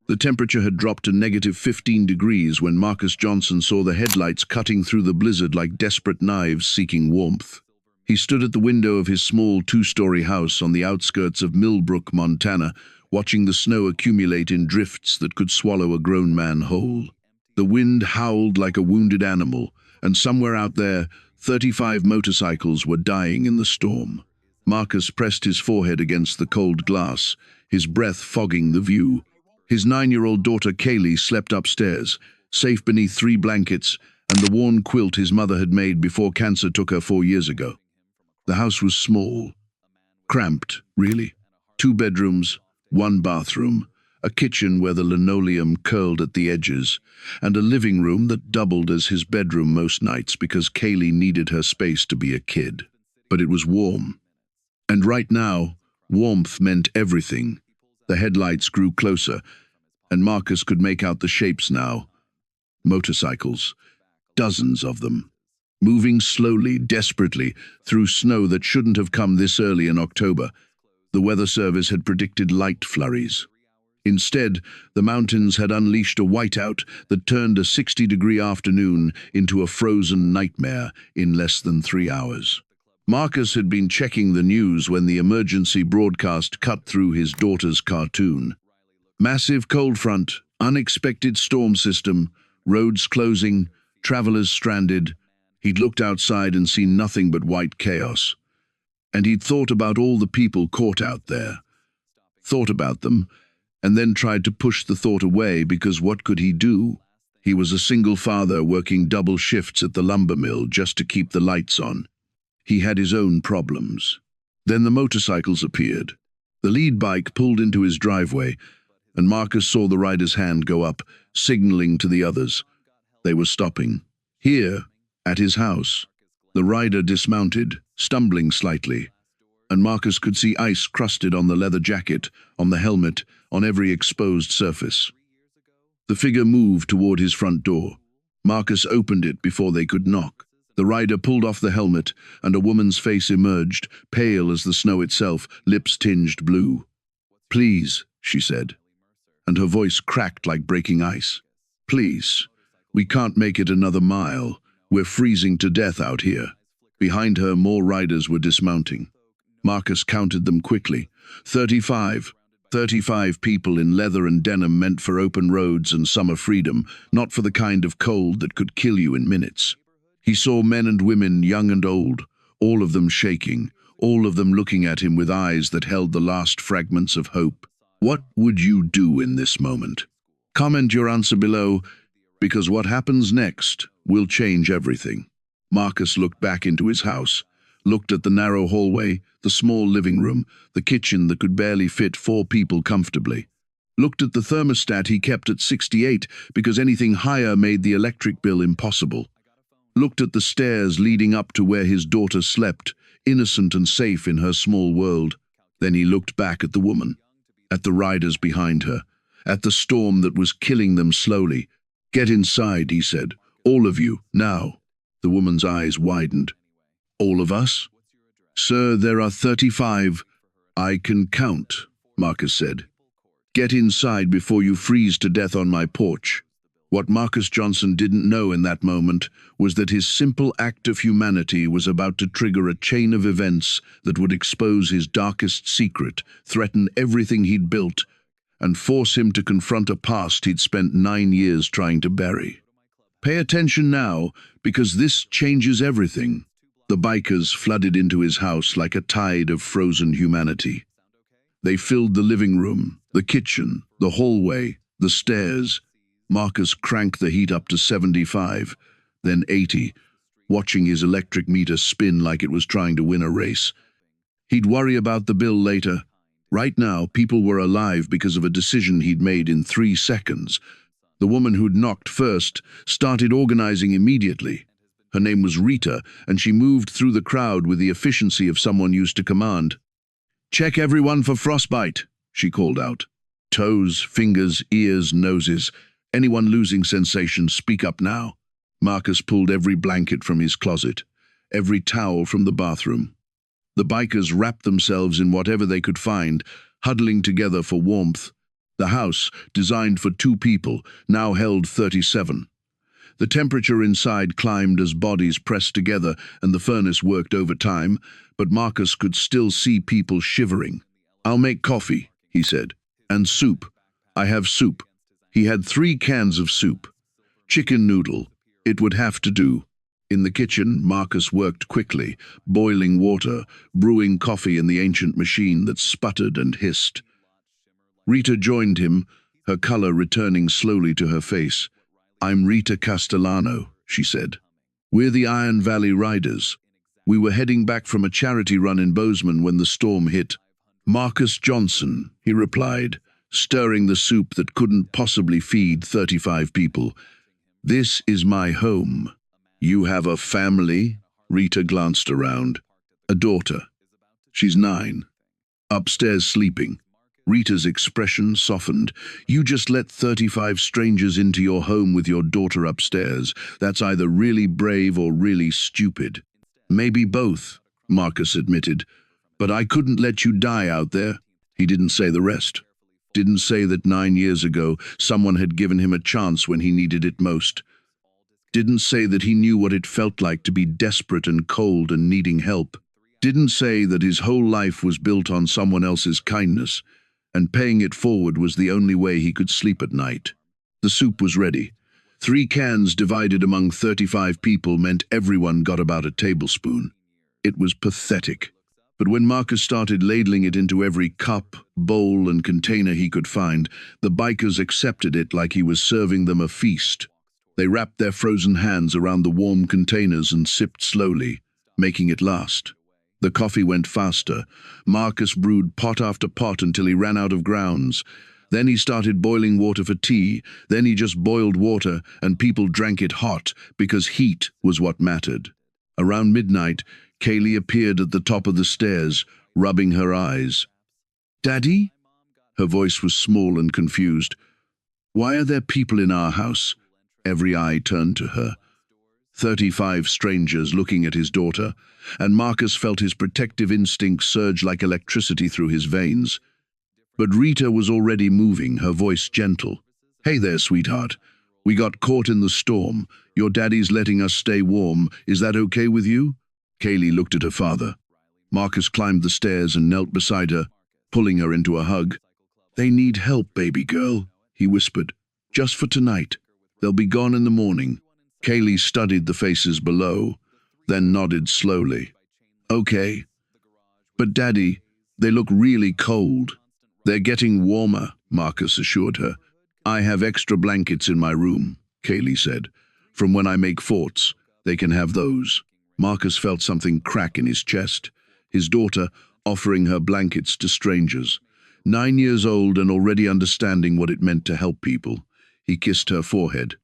The temperature had dropped to -15 degrees when Marcus Johnson saw the headlights cutting through the blizzard like desperate knives seeking warmth. He stood at the window of his small two-story house on the outskirts of Millbrook, Montana, watching the snow accumulate in drifts that could swallow a grown man whole. The wind howled like a wounded animal, and somewhere out there, 35 motorcycles were dying in the storm. Marcus pressed his forehead against the cold glass, his breath fogging the view. His 9-year-old daughter Kaylee slept upstairs, safe beneath 3 blankets and the worn quilt his mother had made before cancer took her 4 years ago. The house was small, cramped, really. 2 bedrooms, 1 bathroom, a kitchen where the linoleum curled at the edges, and a living room that doubled as his bedroom most nights because Kaylee needed her space to be a kid. But it was warm. And right now, warmth meant everything. The headlights grew closer, and Marcus could make out the shapes now. Motorcycles, dozens of them, moving slowly, desperately, through snow that shouldn't have come this early in October. The weather service had predicted light flurries. Instead, the mountains had unleashed a whiteout that turned a 60-degree afternoon into a frozen nightmare in less than 3 hours. Marcus had been checking the news when the emergency broadcast cut through his daughter's cartoon. Massive cold front, unexpected storm system, roads closing, travelers stranded. He'd looked outside and seen nothing but white chaos. And he'd thought about all the people caught out there. Thought about them, and then tried to push the thought away because what could he do? He was a single father working double shifts at the lumber mill just to keep the lights on. He had his own problems. Then the motorcycles appeared. The lead bike pulled into his driveway, and Marcus saw the rider's hand go up, signaling to the others. They were stopping. Here, at his house, the rider dismounted, stumbling slightly, and Marcus could see ice crusted on the leather jacket, on the helmet, on every exposed surface. The figure moved toward his front door. Marcus opened it before they could knock. The rider pulled off the helmet, and a woman's face emerged, pale as the snow itself, lips tinged blue. "Please," she said, and her voice cracked like breaking ice. "Please, we can't make it another mile. We're freezing to death out here." Behind her, more riders were dismounting. Marcus counted them quickly. 35. 35 people in leather and denim meant for open roads and summer freedom, not for the kind of cold that could kill you in minutes. He saw men and women, young and old, all of them shaking, all of them looking at him with eyes that held the last fragments of hope. What would you do in this moment? Comment your answer below, because what happens next will change everything. Marcus looked back into his house, looked at the narrow hallway, the small living room, the kitchen that could barely fit 4 people comfortably. Looked at the thermostat he kept at 68 because anything higher made the electric bill impossible. Looked at the stairs leading up to where his daughter slept, innocent and safe in her small world. Then he looked back at the woman, at the riders behind her, at the storm that was killing them slowly. "Get inside," he said. "All of you, now." The woman's eyes widened. "All of us?" "Sir, there are 35. I can count," Marcus said. "Get inside before you freeze to death on my porch." What Marcus Johnson didn't know in that moment was that his simple act of humanity was about to trigger a chain of events that would expose his darkest secret, threaten everything he'd built, and force him to confront a past he'd spent 9 years trying to bury. Pay attention now, because this changes everything. The bikers flooded into his house like a tide of frozen humanity. They filled the living room, the kitchen, the hallway, the stairs. Marcus cranked the heat up to 75, then 80, watching his electric meter spin like it was trying to win a race. He'd worry about the bill later. Right now, people were alive because of a decision he'd made in 3 seconds. The woman who'd knocked first started organizing immediately. Her name was Rita, and she moved through the crowd with the efficiency of someone used to command. "Check everyone for frostbite," she called out. Toes, fingers, ears, noses. Anyone losing sensation, speak up now. Marcus pulled every blanket from his closet, every towel from the bathroom. The bikers wrapped themselves in whatever they could find, huddling together for warmth. The house, designed for 2 people, now held 37. The temperature inside climbed as bodies pressed together and the furnace worked overtime, but Marcus could still see people shivering. "I'll make coffee," he said. "And soup. I have soup." He had 3 cans of soup. Chicken noodle. It would have to do. In the kitchen, Marcus worked quickly, boiling water, brewing coffee in the ancient machine that sputtered and hissed. Rita joined him, her color returning slowly to her face. "I'm Rita Castellano," she said. "We're the Iron Valley Riders. We were heading back from a charity run in Bozeman when the storm hit." "Marcus Johnson," he replied, stirring the soup that couldn't possibly feed 35 people. "This is my home." "You have a family?" Rita glanced around. "A daughter. She's 9. Upstairs sleeping." Rita's expression softened. "You just let 35 strangers into your home with your daughter upstairs. That's either really brave or really stupid." "Maybe both," Marcus admitted. "But I couldn't let you die out there." He didn't say the rest. Didn't say that 9 years ago someone had given him a chance when he needed it most. Didn't say that he knew what it felt like to be desperate and cold and needing help. Didn't say that his whole life was built on someone else's kindness, and paying it forward was the only way he could sleep at night. The soup was ready. 3 cans divided among 35 people meant everyone got about a tablespoon. It was pathetic. But when Marcus started ladling it into every cup, bowl, and container he could find, the bikers accepted it like he was serving them a feast. They wrapped their frozen hands around the warm containers and sipped slowly, making it last. The coffee went faster. Marcus brewed pot after pot until he ran out of grounds. Then he started boiling water for tea. Then he just boiled water, and people drank it hot because heat was what mattered. Around midnight, Kaylee appeared at the top of the stairs, rubbing her eyes. "Daddy?" Her voice was small and confused. "Why are there people in our house?" Every eye turned to her. 35 strangers looking at his daughter, and Marcus felt his protective instincts surge like electricity through his veins. But Rita was already moving, her voice gentle. "Hey there, sweetheart. We got caught in the storm. Your daddy's letting us stay warm. Is that okay with you?" Kaylee looked at her father. Marcus climbed the stairs and knelt beside her, pulling her into a hug. "They need help, baby girl," he whispered. "Just for tonight. They'll be gone in the morning." Kaylee studied the faces below, then nodded slowly. "Okay. But Daddy, they look really cold." "They're getting warmer," Marcus assured her. "I have extra blankets in my room," Kaylee said. "From when I make forts, they can have those." Marcus felt something crack in his chest. His daughter offering her blankets to strangers. 9 years old and already understanding what it meant to help people. He kissed her forehead.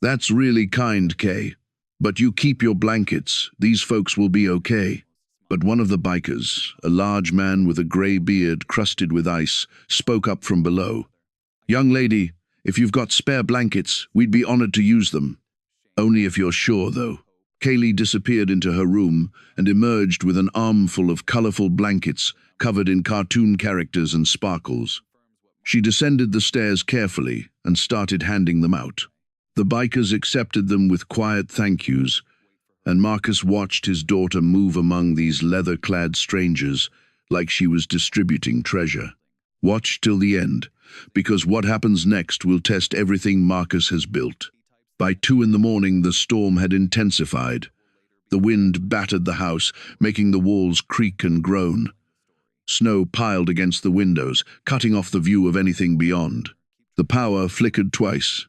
"That's really kind, Kay. But you keep your blankets. These folks will be okay." But one of the bikers, a large man with a gray beard crusted with ice, spoke up from below. "Young lady, if you've got spare blankets, we'd be honored to use them. Only if you're sure, though." Kaylee disappeared into her room and emerged with an armful of colorful blankets covered in cartoon characters and sparkles. She descended the stairs carefully and started handing them out. The bikers accepted them with quiet thank yous, and Marcus watched his daughter move among these leather-clad strangers like she was distributing treasure. Watch till the end, because what happens next will test everything Marcus has built. By 2 in the morning, the storm had intensified. The wind battered the house, making the walls creak and groan. Snow piled against the windows, cutting off the view of anything beyond. The power flickered twice,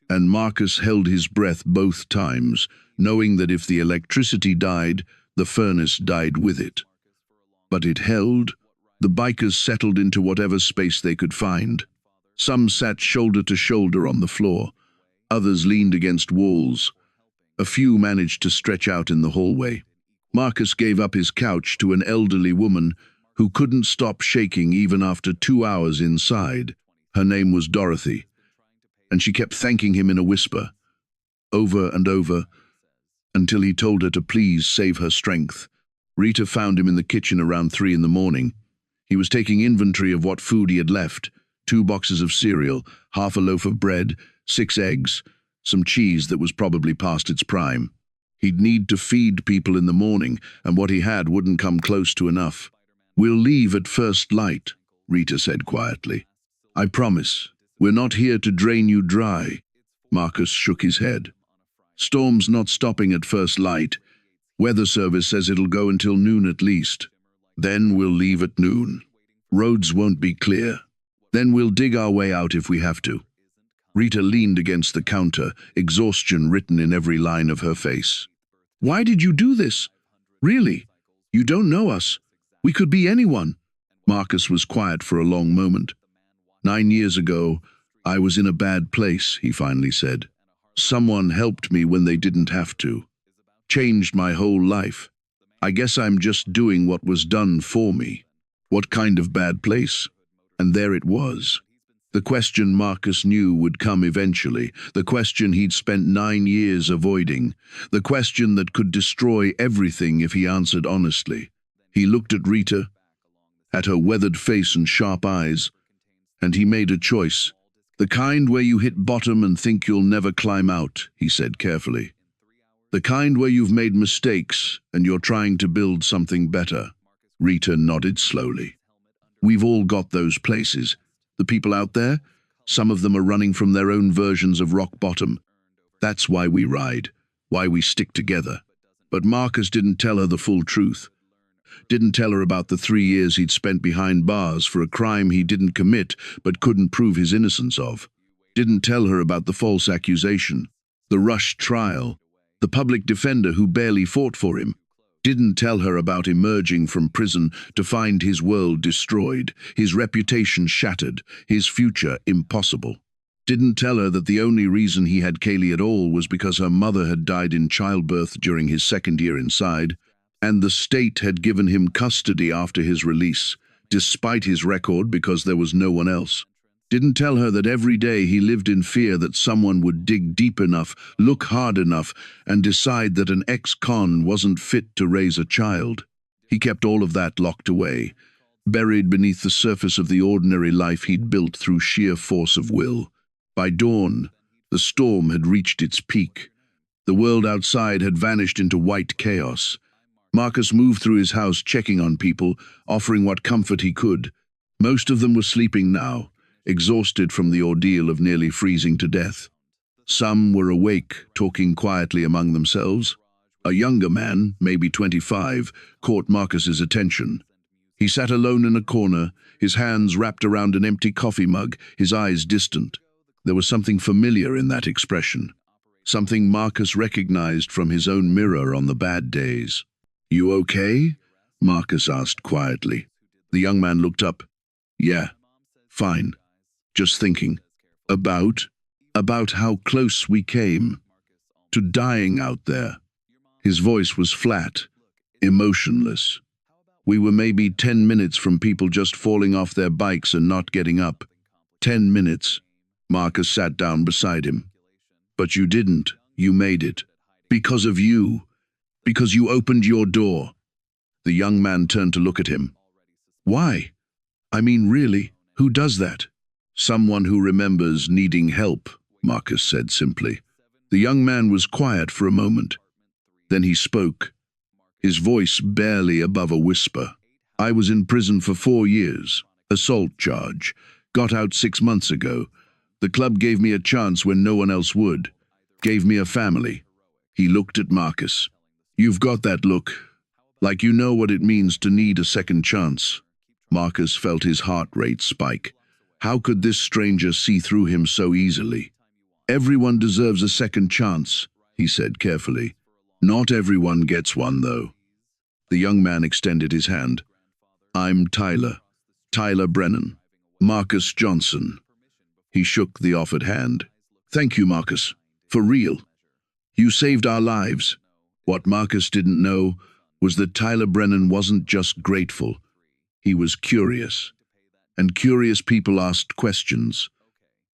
and Marcus held his breath both times, knowing that if the electricity died, the furnace died with it. But it held. The bikers settled into whatever space they could find. Some sat shoulder to shoulder on the floor. Others leaned against walls. A few managed to stretch out in the hallway. Marcus gave up his couch to an elderly woman who couldn't stop shaking even after 2 hours inside. Her name was Dorothy, and she kept thanking him in a whisper, over and over, until he told her to please save her strength. Rita found him in the kitchen around 3 in the morning. He was taking inventory of what food he had left, 2 boxes of cereal, half a loaf of bread, 6 eggs, some cheese that was probably past its prime. He'd need to feed people in the morning, and what he had wouldn't come close to enough. "We'll leave at first light," Rita said quietly. "I promise. We're not here to drain you dry." Marcus shook his head. "Storm's not stopping at first light. Weather service says it'll go until noon at least. Then we'll leave at noon. Roads won't be clear. Then we'll dig our way out if we have to." Rita leaned against the counter, exhaustion written in every line of her face. "Why did you do this? Really? You don't know us. We could be anyone." Marcus was quiet for a long moment. "9 years ago, I was in a bad place," he finally said. "Someone helped me when they didn't have to. Changed my whole life. I guess I'm just doing what was done for me." What kind of bad place? And there it was. The question Marcus knew would come eventually, the question he'd spent 9 years avoiding, the question that could destroy everything if he answered honestly. He looked at Rita, at her weathered face and sharp eyes, and he made a choice. "The kind where you hit bottom and think you'll never climb out," he said carefully. "The kind where you've made mistakes and you're trying to build something better." Rita nodded slowly. "We've all got those places. The people out there, some of them are running from their own versions of rock bottom. That's why we ride, why we stick together." But Marcus didn't tell her the full truth. Didn't tell her about the 3 years he'd spent behind bars for a crime he didn't commit but couldn't prove his innocence of. Didn't tell her about the false accusation, the rushed trial, the public defender who barely fought for him. Didn't tell her about emerging from prison to find his world destroyed, his reputation shattered, his future impossible. Didn't tell her that the only reason he had Kaylee at all was because her mother had died in childbirth during his 2nd year inside, and the state had given him custody after his release, despite his record because there was no one else. Didn't tell her that every day he lived in fear that someone would dig deep enough, look hard enough, and decide that an ex-con wasn't fit to raise a child. He kept all of that locked away, buried beneath the surface of the ordinary life he'd built through sheer force of will. By dawn, the storm had reached its peak. The world outside had vanished into white chaos. Marcus moved through his house checking on people, offering what comfort he could. Most of them were sleeping now, exhausted from the ordeal of nearly freezing to death. Some were awake, talking quietly among themselves. A younger man, maybe 25, caught Marcus's attention. He sat alone in a corner, his hands wrapped around an empty coffee mug, his eyes distant. There was something familiar in that expression, something Marcus recognized from his own mirror on the bad days. "You okay?" Marcus asked quietly. The young man looked up. "Yeah, fine. Just thinking about how close we came to dying out there." His voice was flat, emotionless. "We were maybe 10 minutes from people just falling off their bikes and not getting up. 10 minutes. Marcus sat down beside him. "But you didn't. You made it. Because of you. Because you opened your door." The young man turned to look at him. "Why? I mean, really, who does that?" "Someone who remembers needing help," Marcus said simply. The young man was quiet for a moment. Then he spoke, his voice barely above a whisper. "I was in prison for 4 years, assault charge, got out 6 months ago. The club gave me a chance when no one else would, gave me a family." He looked at Marcus. "You've got that look, like you know what it means to need a second chance." Marcus felt his heart rate spike. How could this stranger see through him so easily? "Everyone deserves a second chance," he said carefully. "Not everyone gets one, though." The young man extended his hand. "I'm Tyler Brennan, Marcus Johnson." He shook the offered hand. "Thank you, Marcus. For real. You saved our lives." What Marcus didn't know was that Tyler Brennan wasn't just grateful. He was curious. And curious people asked questions.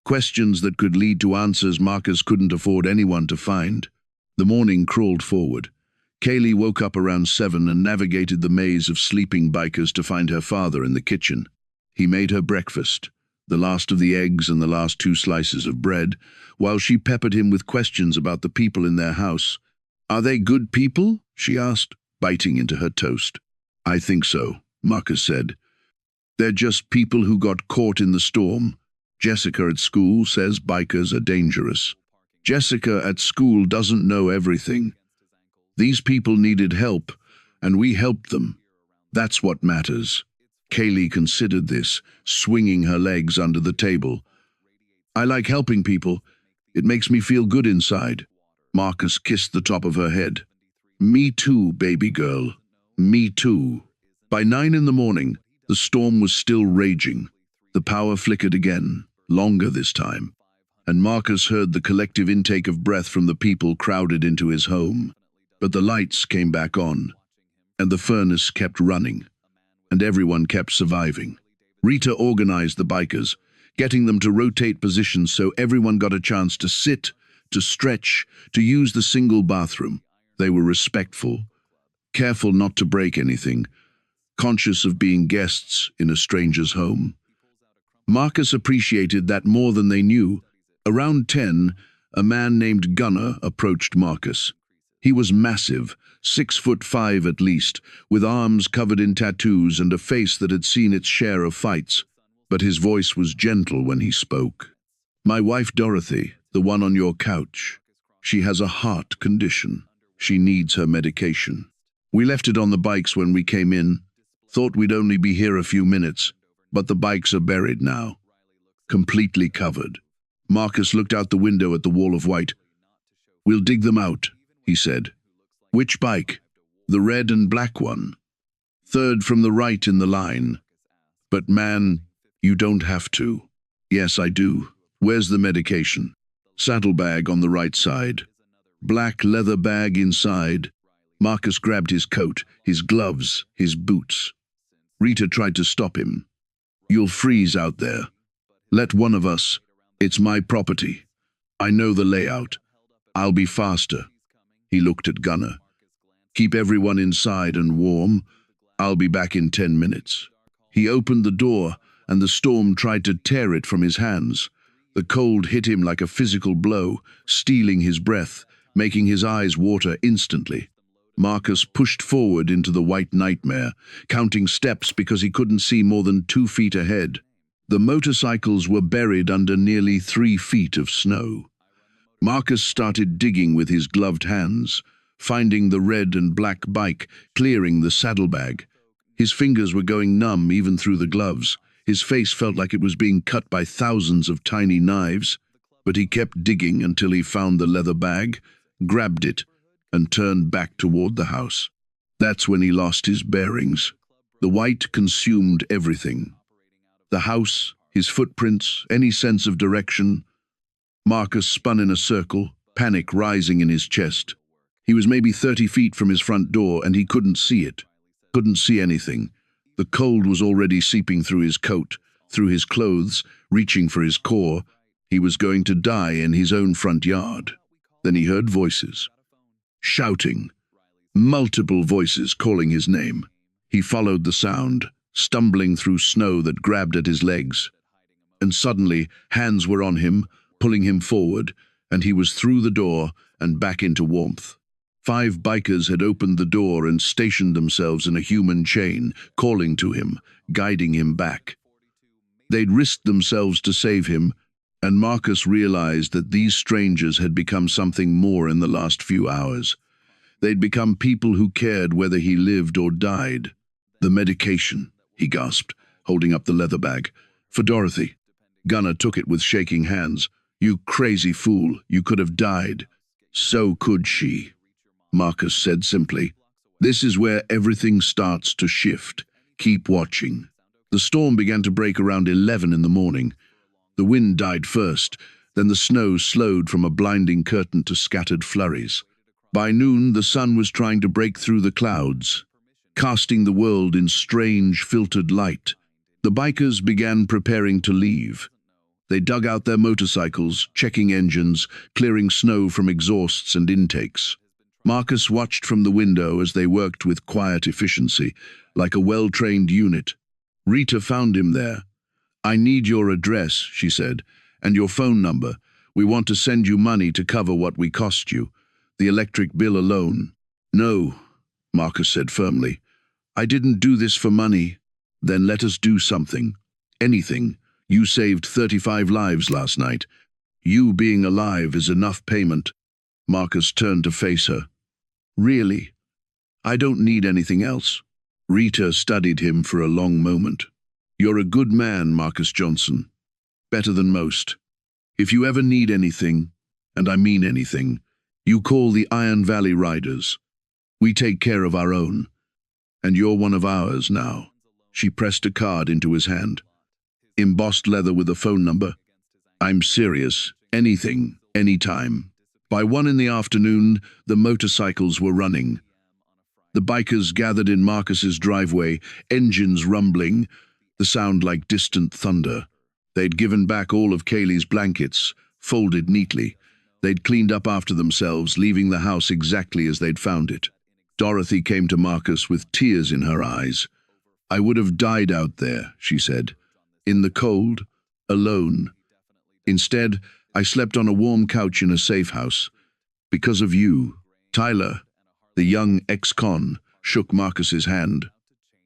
Questions that could lead to answers Marcus couldn't afford anyone to find. The morning crawled forward. Kaylee woke up around 7 and navigated the maze of sleeping bikers to find her father in the kitchen. He made her breakfast. the last of the eggs and the last 2 slices of bread, while she peppered him with questions about the people in their house. "Are they good people?" she asked, biting into her toast. "I think so," Marcus said. "They're just people who got caught in the storm. Jessica at school says bikers are dangerous. Jessica at school doesn't know everything. These people needed help, and we helped them. That's what matters." Kaylee considered this, swinging her legs under the table. "I like helping people. It makes me feel good inside." Marcus kissed the top of her head. "Me too, baby girl. Me too." By 9 in the morning, the storm was still raging. The power flickered again, longer this time, and Marcus heard the collective intake of breath from the people crowded into his home. But the lights came back on, and the furnace kept running, and everyone kept surviving. Rita organized the bikers, getting them to rotate positions so everyone got a chance to sit, to stretch, to use the single bathroom. They were respectful, careful not to break anything, conscious of being guests in a stranger's home. Marcus appreciated that more than they knew. Around 10, a man named Gunnar approached Marcus. He was massive, 6'5" at least, with arms covered in tattoos and a face that had seen its share of fights. But his voice was gentle when he spoke. "My wife Dorothy, the one on your couch. She has a heart condition. She needs her medication. We left it on the bikes when we came in. Thought we'd only be here a few minutes, but the bikes are buried now. Completely covered." Marcus looked out the window at the wall of white. "We'll dig them out," he said. "Which bike?" "The red and black one. Third from the right in the line." "But man, you don't have to." "Yes, I do. Where's the medication?" "Saddlebag on the right side. Black leather bag inside." Marcus grabbed his coat, his gloves, his boots. Rita tried to stop him. "You'll freeze out there. Let one of us. It's my property. I know the layout. I'll be faster." He looked at Gunnar. "Keep everyone inside and warm. I'll be back in 10 minutes." He opened the door, and the storm tried to tear it from his hands. The cold hit him like a physical blow, stealing his breath, making his eyes water instantly. Marcus pushed forward into the white nightmare, counting steps because he couldn't see more than 2 feet ahead. The motorcycles were buried under nearly 3 feet of snow. Marcus started digging with his gloved hands, finding the red and black bike, clearing the saddlebag. His fingers were going numb even through the gloves. His face felt like it was being cut by thousands of tiny knives, but he kept digging until he found the leather bag, grabbed it, and turned back toward the house. That's when he lost his bearings. The white consumed everything. The house, his footprints, any sense of direction. Marcus spun in a circle, panic rising in his chest. He was maybe 30 feet from his front door, and he couldn't see it. Couldn't see anything. The cold was already seeping through his coat, through his clothes, reaching for his core. He was going to die in his own front yard. Then he heard voices. Shouting. Multiple voices calling his name. He followed the sound, stumbling through snow that grabbed at his legs. And suddenly, hands were on him, pulling him forward, and he was through the door and back into warmth. 5 bikers had opened the door and stationed themselves in a human chain, calling to him, guiding him back. They'd risked themselves to save him, and Marcus realized that these strangers had become something more in the last few hours. They'd become people who cared whether he lived or died. "The medication," he gasped, holding up the leather bag. "For Dorothy." Gunnar took it with shaking hands. "You crazy fool, you could have died." "So could she," Marcus said simply. "This is where everything starts to shift. Keep watching." The storm began to break around 11 in the morning. The wind died first, then the snow slowed from a blinding curtain to scattered flurries. By noon, the sun was trying to break through the clouds, casting the world in strange, filtered light. The bikers began preparing to leave. They dug out their motorcycles, checking engines, clearing snow from exhausts and intakes. Marcus watched from the window as they worked with quiet efficiency, like a well-trained unit. Rita found him there. I need your address, she said, and your phone number. We want to send you money to cover what we cost you. The electric bill alone. No, Marcus said firmly. I didn't do this for money. Then let us do something. Anything. You saved 35 lives last night. You being alive is enough payment. Marcus turned to face her. Really? I don't need anything else. Rita studied him for a long moment. You're a good man, Marcus Johnson. Better than most. If you ever need anything, and I mean anything, you call the Iron Valley Riders. We take care of our own. And you're one of ours now. She pressed a card into his hand. Embossed leather with a phone number. I'm serious. Anything, anytime. By 1 in the afternoon, the motorcycles were running. The bikers gathered in Marcus's driveway, engines rumbling, the sound like distant thunder. They'd given back all of Kaylee's blankets, folded neatly. They'd cleaned up after themselves, leaving the house exactly as they'd found it. Dorothy came to Marcus with tears in her eyes. I would have died out there, she said, in the cold, alone. Instead, I slept on a warm couch in a safe house. Because of you. Tyler, the young ex-con, shook Marcus's hand.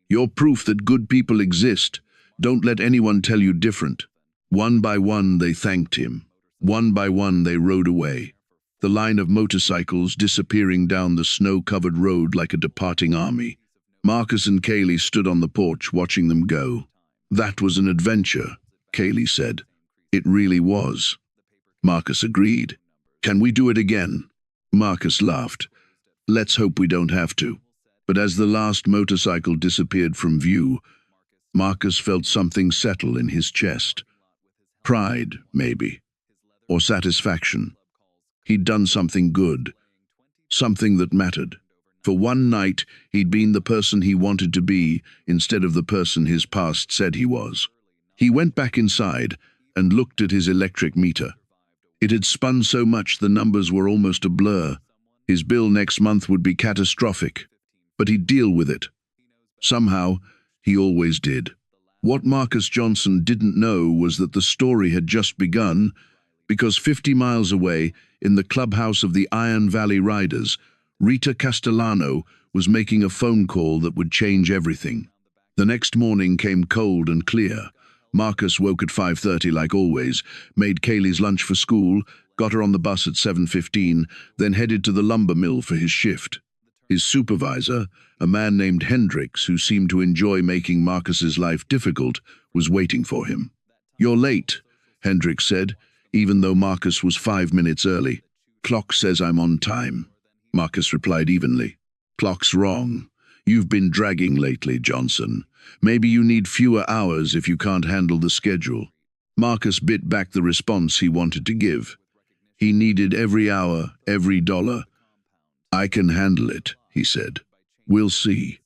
You're proof that good people exist. Don't let anyone tell you different. One by one, they thanked him. One by one, they rode away. The line of motorcycles disappearing down the snow-covered road like a departing army. Marcus and Kaylee stood on the porch watching them go. That was an adventure, Kaylee said. It really was. Marcus agreed. Can we do it again? Marcus laughed. Let's hope we don't have to. But as the last motorcycle disappeared from view, Marcus felt something settle in his chest. Pride, maybe. Or satisfaction. He'd done something good. Something that mattered. For one night, he'd been the person he wanted to be instead of the person his past said he was. He went back inside and looked at his electric meter. It had spun so much the numbers were almost a blur. His bill next month would be catastrophic, but he'd deal with it. Somehow, he always did. What Marcus Johnson didn't know was that the story had just begun, because 50 miles away, in the clubhouse of the Iron Valley Riders, Rita Castellano was making a phone call that would change everything. The next morning came cold and clear. Marcus woke at 5:30 like always, made Kaylee's lunch for school, got her on the bus at 7:15, then headed to the lumber mill for his shift. His supervisor, a man named Hendricks who seemed to enjoy making Marcus's life difficult, was waiting for him. You're late, Hendricks said, even though Marcus was 5 minutes early. Clock says I'm on time, Marcus replied evenly. Clock's wrong. You've been dragging lately, Johnson. Maybe you need fewer hours if you can't handle the schedule. Marcus bit back the response he wanted to give. He needed every hour, every dollar. I can handle it, he said. We'll see.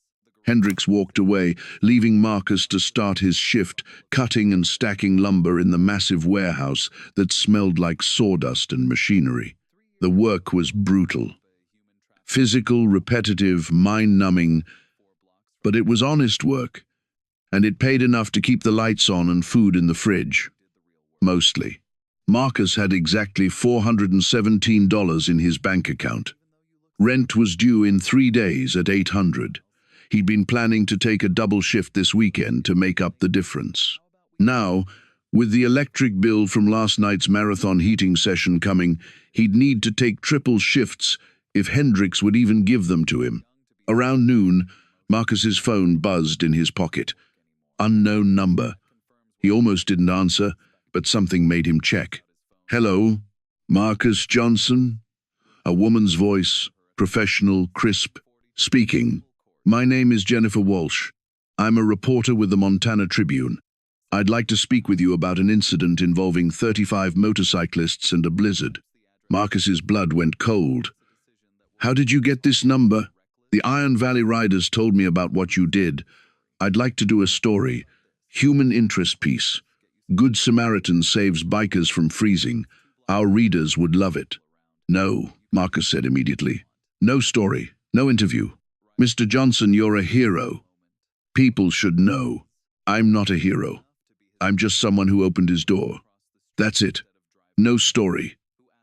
Hendricks walked away, leaving Marcus to start his shift, cutting and stacking lumber in the massive warehouse that smelled like sawdust and machinery. The work was brutal. Physical, repetitive, mind-numbing, but it was honest work, and it paid enough to keep the lights on and food in the fridge. Mostly. Marcus had exactly $417 in his bank account. Rent was due in 3 days at $800. He'd been planning to take a double shift this weekend to make up the difference. Now, with the electric bill from last night's marathon heating session coming, he'd need to take triple shifts if Hendricks would even give them to him. Around noon, Marcus's phone buzzed in his pocket. Unknown number. He almost didn't answer, but something made him check. Hello, Marcus Johnson? A woman's voice, professional, crisp, speaking. My name is Jennifer Walsh. I'm a reporter with the Montana Tribune. I'd like to speak with you about an incident involving 35 motorcyclists and a blizzard. Marcus's blood went cold. How did you get this number? The Iron Valley Riders told me about what you did. I'd like to do a story. Human interest piece. Good Samaritan saves bikers from freezing. Our readers would love it. No, Marcus said immediately. No story, no interview. Mr. Johnson, you're a hero. People should know. I'm not a hero. I'm just someone who opened his door. That's it. No story.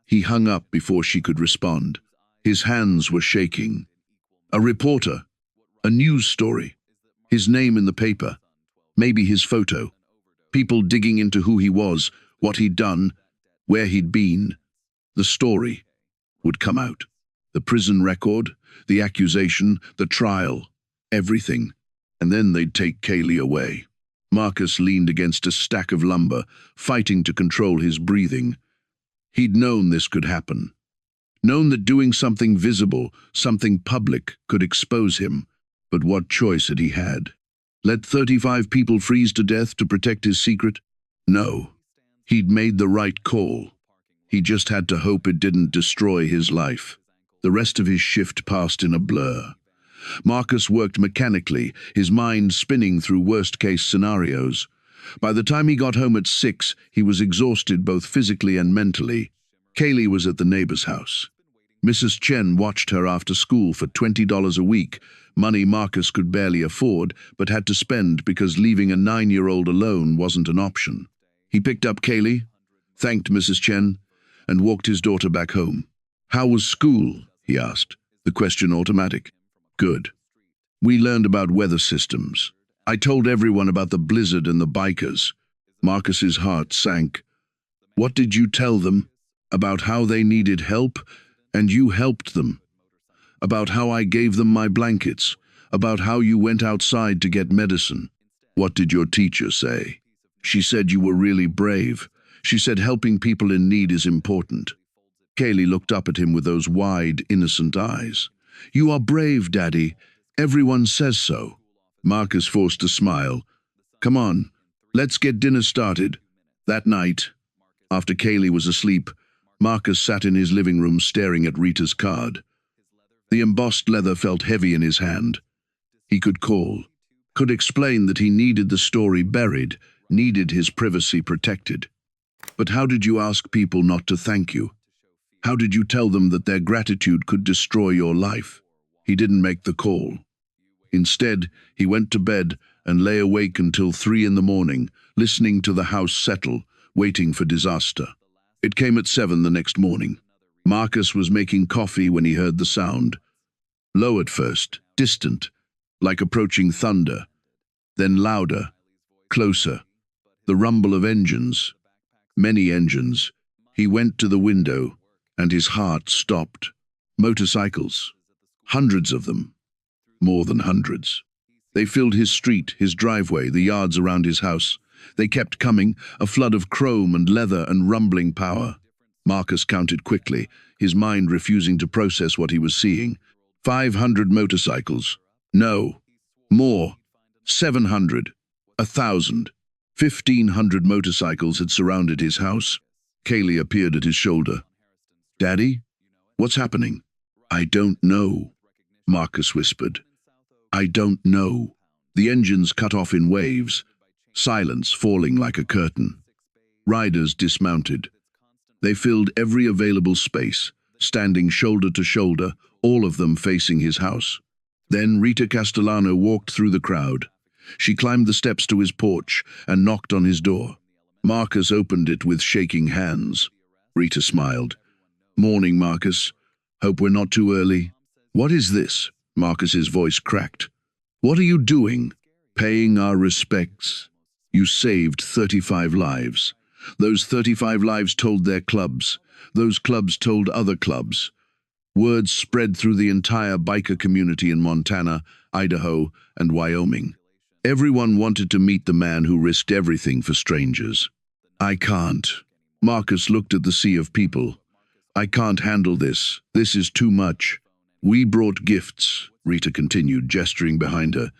He hung up before she could respond. His hands were shaking. A reporter. A news story. His name in the paper. Maybe his photo. People digging into who he was, what he'd done, where he'd been. The story would come out. The prison record, the accusation, the trial, everything. And then they'd take Kaylee away. Marcus leaned against a stack of lumber, fighting to control his breathing. He'd known this could happen. Known that doing something visible, something public, could expose him. But what choice had he had? Let 35 people freeze to death to protect his secret? No. He'd made the right call. He just had to hope it didn't destroy his life. The rest of his shift passed in a blur. Marcus worked mechanically, his mind spinning through worst-case scenarios. By the time he got home at 6, he was exhausted both physically and mentally. Kaylee was at the neighbor's house. Mrs. Chen watched her after school for $20 a week, money Marcus could barely afford, but had to spend because leaving a 9-year-old alone wasn't an option. He picked up Kaylee, thanked Mrs. Chen, and walked his daughter back home. "How was school?" he asked, the question automatic. "Good. We learned about weather systems. I told everyone about the blizzard and the bikers." Marcus's heart sank. "What did you tell them? About how they needed help, and you helped them? About how I gave them my blankets? About how you went outside to get medicine? What did your teacher say?" "She said you were really brave. She said helping people in need is important." Kaylee looked up at him with those wide, innocent eyes. "You are brave, Daddy. Everyone says so." Marcus forced a smile. "Come on, let's get dinner started." That night, after Kaylee was asleep, Marcus sat in his living room staring at Rita's card. The embossed leather felt heavy in his hand. He could call, could explain that he needed the story buried, needed his privacy protected. But how did you ask people not to thank you? How did you tell them that their gratitude could destroy your life? He didn't make the call. Instead, he went to bed and lay awake until 3 in the morning, listening to the house settle, waiting for disaster. It came at 7 the next morning. Marcus was making coffee when he heard the sound. Low at first, distant, like approaching thunder. Then louder, closer. The rumble of engines. Many engines. He went to the window, and his heart stopped. Motorcycles. Hundreds of them. More than hundreds. They filled his street, his driveway, the yards around his house. They kept coming, a flood of chrome and leather and rumbling power. Marcus counted quickly, his mind refusing to process what he was seeing. 500 motorcycles. No. More. 700. 1,000. 1,500 motorcycles had surrounded his house. Kaylee appeared at his shoulder. "Daddy? What's happening?" "I don't know," Marcus whispered. "I don't know." The engines cut off in waves, silence falling like a curtain. Riders dismounted. They filled every available space, standing shoulder to shoulder, all of them facing his house. Then Rita Castellano walked through the crowd. She climbed the steps to his porch and knocked on his door. Marcus opened it with shaking hands. Rita smiled. "Morning, Marcus. Hope we're not too early." "What is this?" Marcus's voice cracked. "What are you doing?" "Paying our respects. You saved 35 lives. Those 35 lives told their clubs. Those clubs told other clubs. Words spread through the entire biker community in Montana, Idaho, and Wyoming. Everyone wanted to meet the man who risked everything for strangers. "I can't." Marcus looked at the sea of people. "I can't handle this. This is too much." "We brought gifts," Rita continued, gesturing behind her.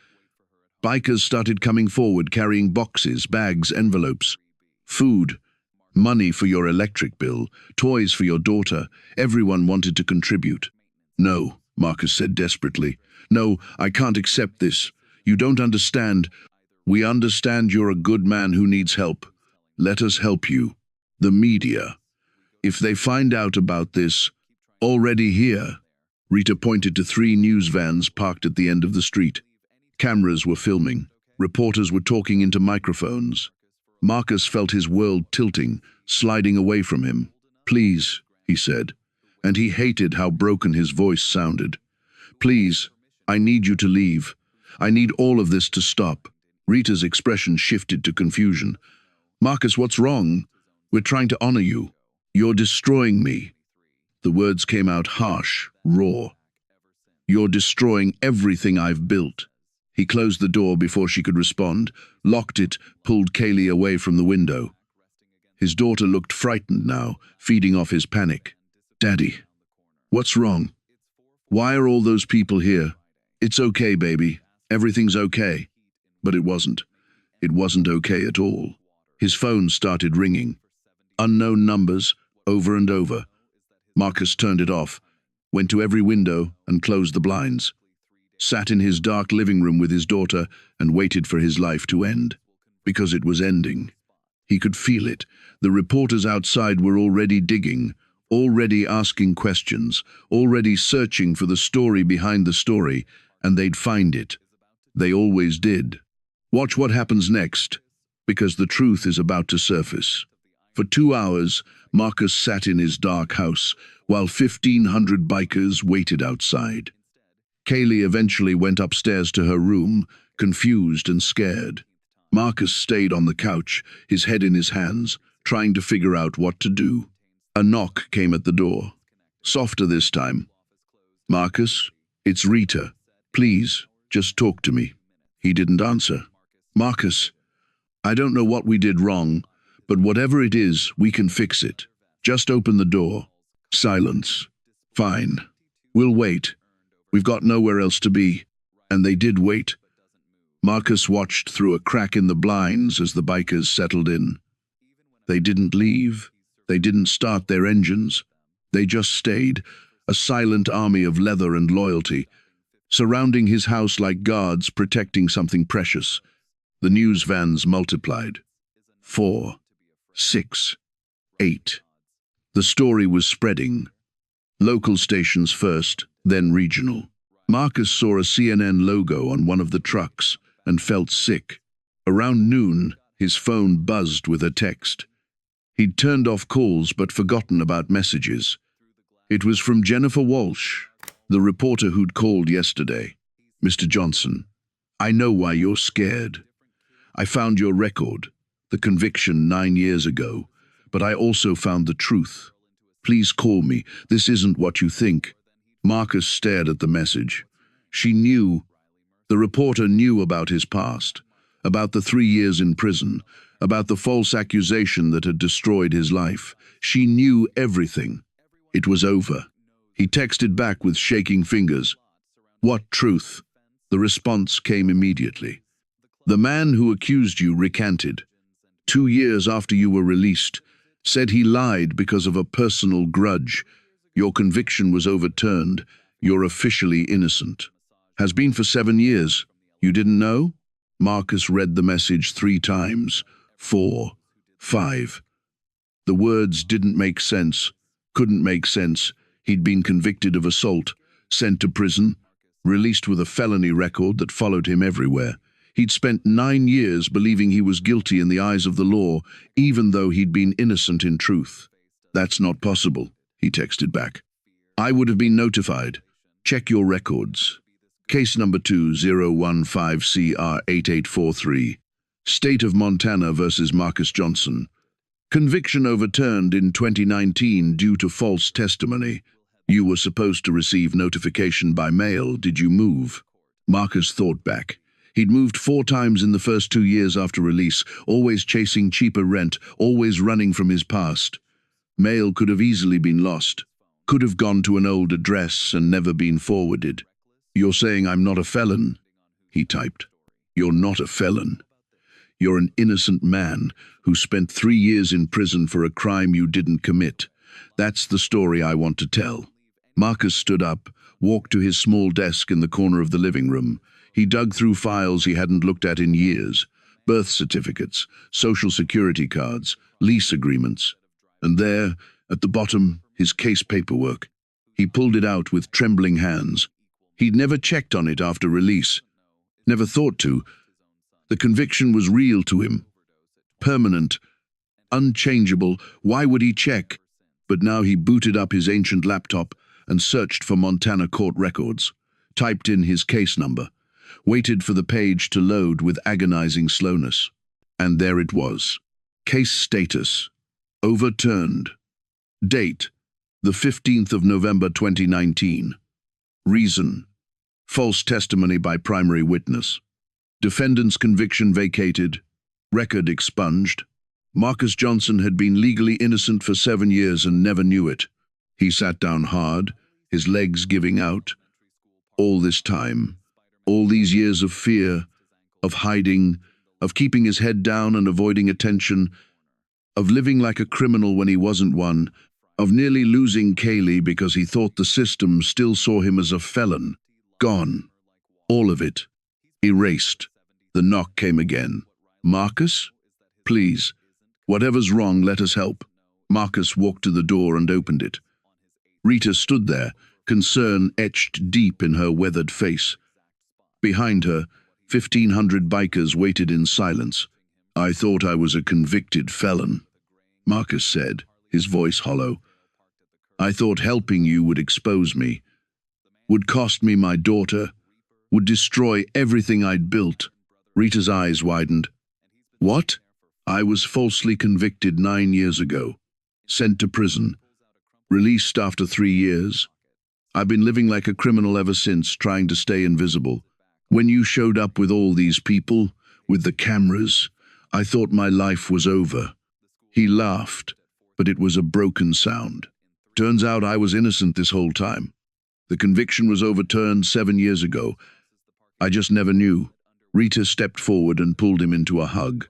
Bikers started coming forward, carrying boxes, bags, envelopes. Food, money for your electric bill, toys for your daughter. Everyone wanted to contribute. "No," Marcus said desperately. "No, I can't accept this. You don't understand. We understand you're a good man who needs help. Let us help you. The media. If they find out about this, already here." Rita pointed to 3 news vans parked at the end of the street. Cameras were filming. Reporters were talking into microphones. Marcus felt his world tilting, sliding away from him. "Please," he said, and he hated how broken his voice sounded. "Please, I need you to leave. I need all of this to stop." Rita's expression shifted to confusion. "Marcus, what's wrong? We're trying to honor you. You're destroying me." The words came out harsh, raw. "You're destroying everything I've built." He closed the door before she could respond, locked it, pulled Kaylee away from the window. His daughter looked frightened now, feeding off his panic. "Daddy, what's wrong? Why are all those people here?" "It's okay, baby. Everything's okay." But it wasn't. It wasn't okay at all. His phone started ringing. Unknown numbers, over and over. Marcus turned it off, went to every window and closed the blinds. Sat in his dark living room with his daughter and waited for his life to end. Because it was ending. He could feel it. The reporters outside were already digging, already asking questions, already searching for the story behind the story, and they'd find it. They always did. Watch what happens next, because the truth is about to surface. For 2 hours, Marcus sat in his dark house, while 1,500 bikers waited outside. Kaylee eventually went upstairs to her room, confused and scared. Marcus stayed on the couch, his head in his hands, trying to figure out what to do. A knock came at the door. Softer this time. "Marcus, it's Rita. Please, just talk to me." He didn't answer. "Marcus, I don't know what we did wrong, but whatever it is, we can fix it. Just open the door." Silence. "Fine. We'll wait. We've got nowhere else to be." And they did wait. Marcus watched through a crack in the blinds as the bikers settled in. They didn't leave. They didn't start their engines. They just stayed, a silent army of leather and loyalty, surrounding his house like guards protecting something precious. The news vans multiplied. 4, 6, 8. The story was spreading. Local stations first, then regional. Marcus saw a CNN logo on one of the trucks and felt sick. Around noon, his phone buzzed with a text. He'd turned off calls but forgotten about messages. It was from Jennifer Walsh, the reporter who'd called yesterday. "Mr. Johnson, I know why you're scared. I found your record, the conviction 9 years ago, but I also found the truth. Please call me. This isn't what you think." Marcus stared at the message. She knew. The reporter knew about his past, about the 3 years in prison, about the false accusation that had destroyed his life. She knew everything. It was over. He texted back with shaking fingers. "What truth?" The response came immediately. "The man who accused you recanted. 2 years after you were released, said he lied because of a personal grudge. Your conviction was overturned. You're officially innocent. Has been for 7 years. You didn't know?" Marcus read the message 3 times. 4, 5. The words didn't make sense, couldn't make sense. He'd been convicted of assault, sent to prison, released with a felony record that followed him everywhere. He'd spent 9 years believing he was guilty in the eyes of the law, even though he'd been innocent in truth. "That's not possible," he texted back. "I would have been notified. Check your records." Case number 2015CR8843. State of Montana versus Marcus Johnson. Conviction overturned in 2019 due to false testimony. You were supposed to receive notification by mail. Did you move? Marcus thought back. He'd moved 4 times in the first 2 years after release, always chasing cheaper rent, always running from his past. Mail could have easily been lost, could have gone to an old address and never been forwarded. "You're saying I'm not a felon?" he typed. "You're not a felon. You're an innocent man who spent 3 years in prison for a crime you didn't commit. That's the story I want to tell." Marcus stood up, walked to his small desk in the corner of the living room. He dug through files he hadn't looked at in years, birth certificates, social security cards, lease agreements. And there, at the bottom, his case paperwork. He pulled it out with trembling hands. He'd never checked on it after release. Never thought to. The conviction was real to him. permanent, unchangeable. Why would he check? But now he booted up his ancient laptop and searched for Montana court records, typed in his case number, waited for the page to load with agonizing slowness. And there it was. Case status: overturned. Date: the 15th of November 2019. Reason: false testimony by primary witness. Defendant's conviction vacated. Record expunged. Marcus Johnson had been legally innocent for 7 years and never knew it. He sat down hard, his legs giving out. All this time, all these years of fear, of hiding, of keeping his head down and avoiding attention, of living like a criminal when he wasn't one, of nearly losing Kaylee because he thought the system still saw him as a felon. Gone. All of it. Erased. The knock came again. Marcus? Please. Whatever's wrong, let us help. Marcus walked to the door and opened it. Rita stood there, concern etched deep in her weathered face. Behind her, 1,500 bikers waited in silence. I thought I was a convicted felon, Marcus said, his voice hollow. I thought helping you would expose me, would cost me my daughter, would destroy everything I'd built. Rita's eyes widened. What? I was falsely convicted 9 years ago, sent to prison, released after 3 years. I've been living like a criminal ever since, trying to stay invisible. When you showed up with all these people, with the cameras, I thought my life was over. He laughed, but it was a broken sound. Turns out I was innocent this whole time. The conviction was overturned 7 years ago. I just never knew. Rita stepped forward and pulled him into a hug.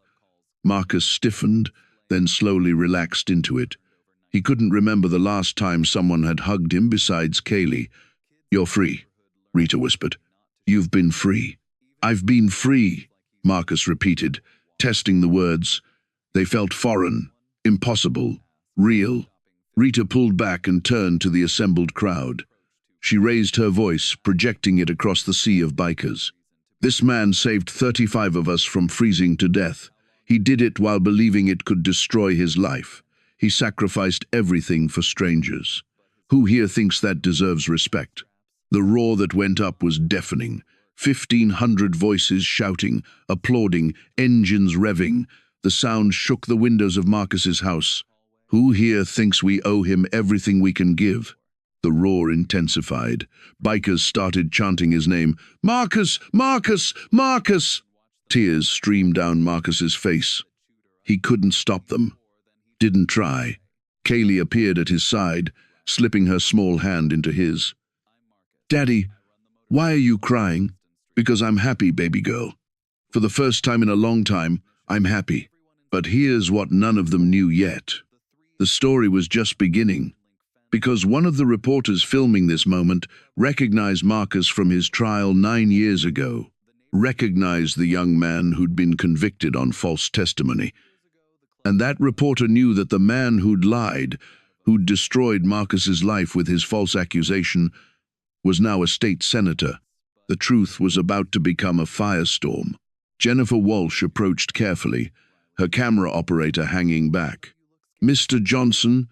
Marcus stiffened, then slowly relaxed into it. He couldn't remember the last time someone had hugged him besides Kaylee. You're free, Rita whispered. You've been free. I've been free, Marcus repeated, testing the words. They felt foreign, impossible, real. Rita pulled back and turned to the assembled crowd. She raised her voice, projecting it across the sea of bikers. This man saved 35 of us from freezing to death. He did it while believing it could destroy his life. He sacrificed everything for strangers. Who here thinks that deserves respect? The roar that went up was deafening. 1,500 voices shouting, applauding, engines revving. The sound shook the windows of Marcus's house. Who here thinks we owe him everything we can give? The roar intensified. Bikers started chanting his name. Marcus! Marcus! Marcus! Tears streamed down Marcus's face. He couldn't stop them. Didn't try. Kaylee appeared at his side, slipping her small hand into his. Daddy, why are you crying? Because I'm happy, baby girl. For the first time in a long time, I'm happy. But here's what none of them knew yet. The story was just beginning. Because one of the reporters filming this moment recognized Marcus from his trial 9 years ago. Recognized the young man who'd been convicted on false testimony. And that reporter knew that the man who'd lied, who'd destroyed Marcus's life with his false accusation, was now a state senator. The truth was about to become a firestorm. Jennifer Walsh approached carefully, her camera operator hanging back. Mr. Johnson,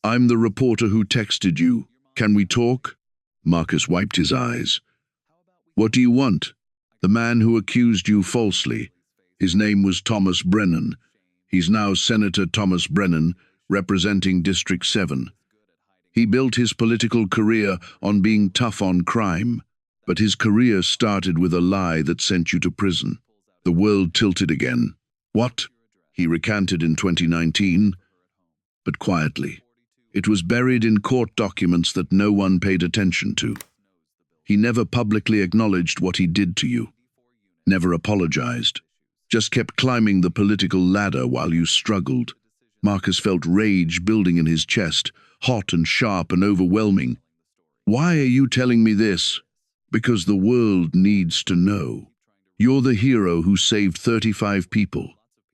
I'm the reporter who texted you. Can we talk? Marcus wiped his eyes. What do you want? The man who accused you falsely. His name was Thomas Brennan. He's now Senator Thomas Brennan, representing District 7. He built his political career on being tough on crime, but his career started with a lie that sent you to prison. The world tilted again. What? He recanted in 2019, but quietly. It was buried in court documents that no one paid attention to. He never publicly acknowledged what he did to you. Never apologized. Just kept climbing the political ladder while you struggled. Marcus felt rage building in his chest, hot and sharp and overwhelming. Why are you telling me this? Because the world needs to know. You're the hero who saved 35 people.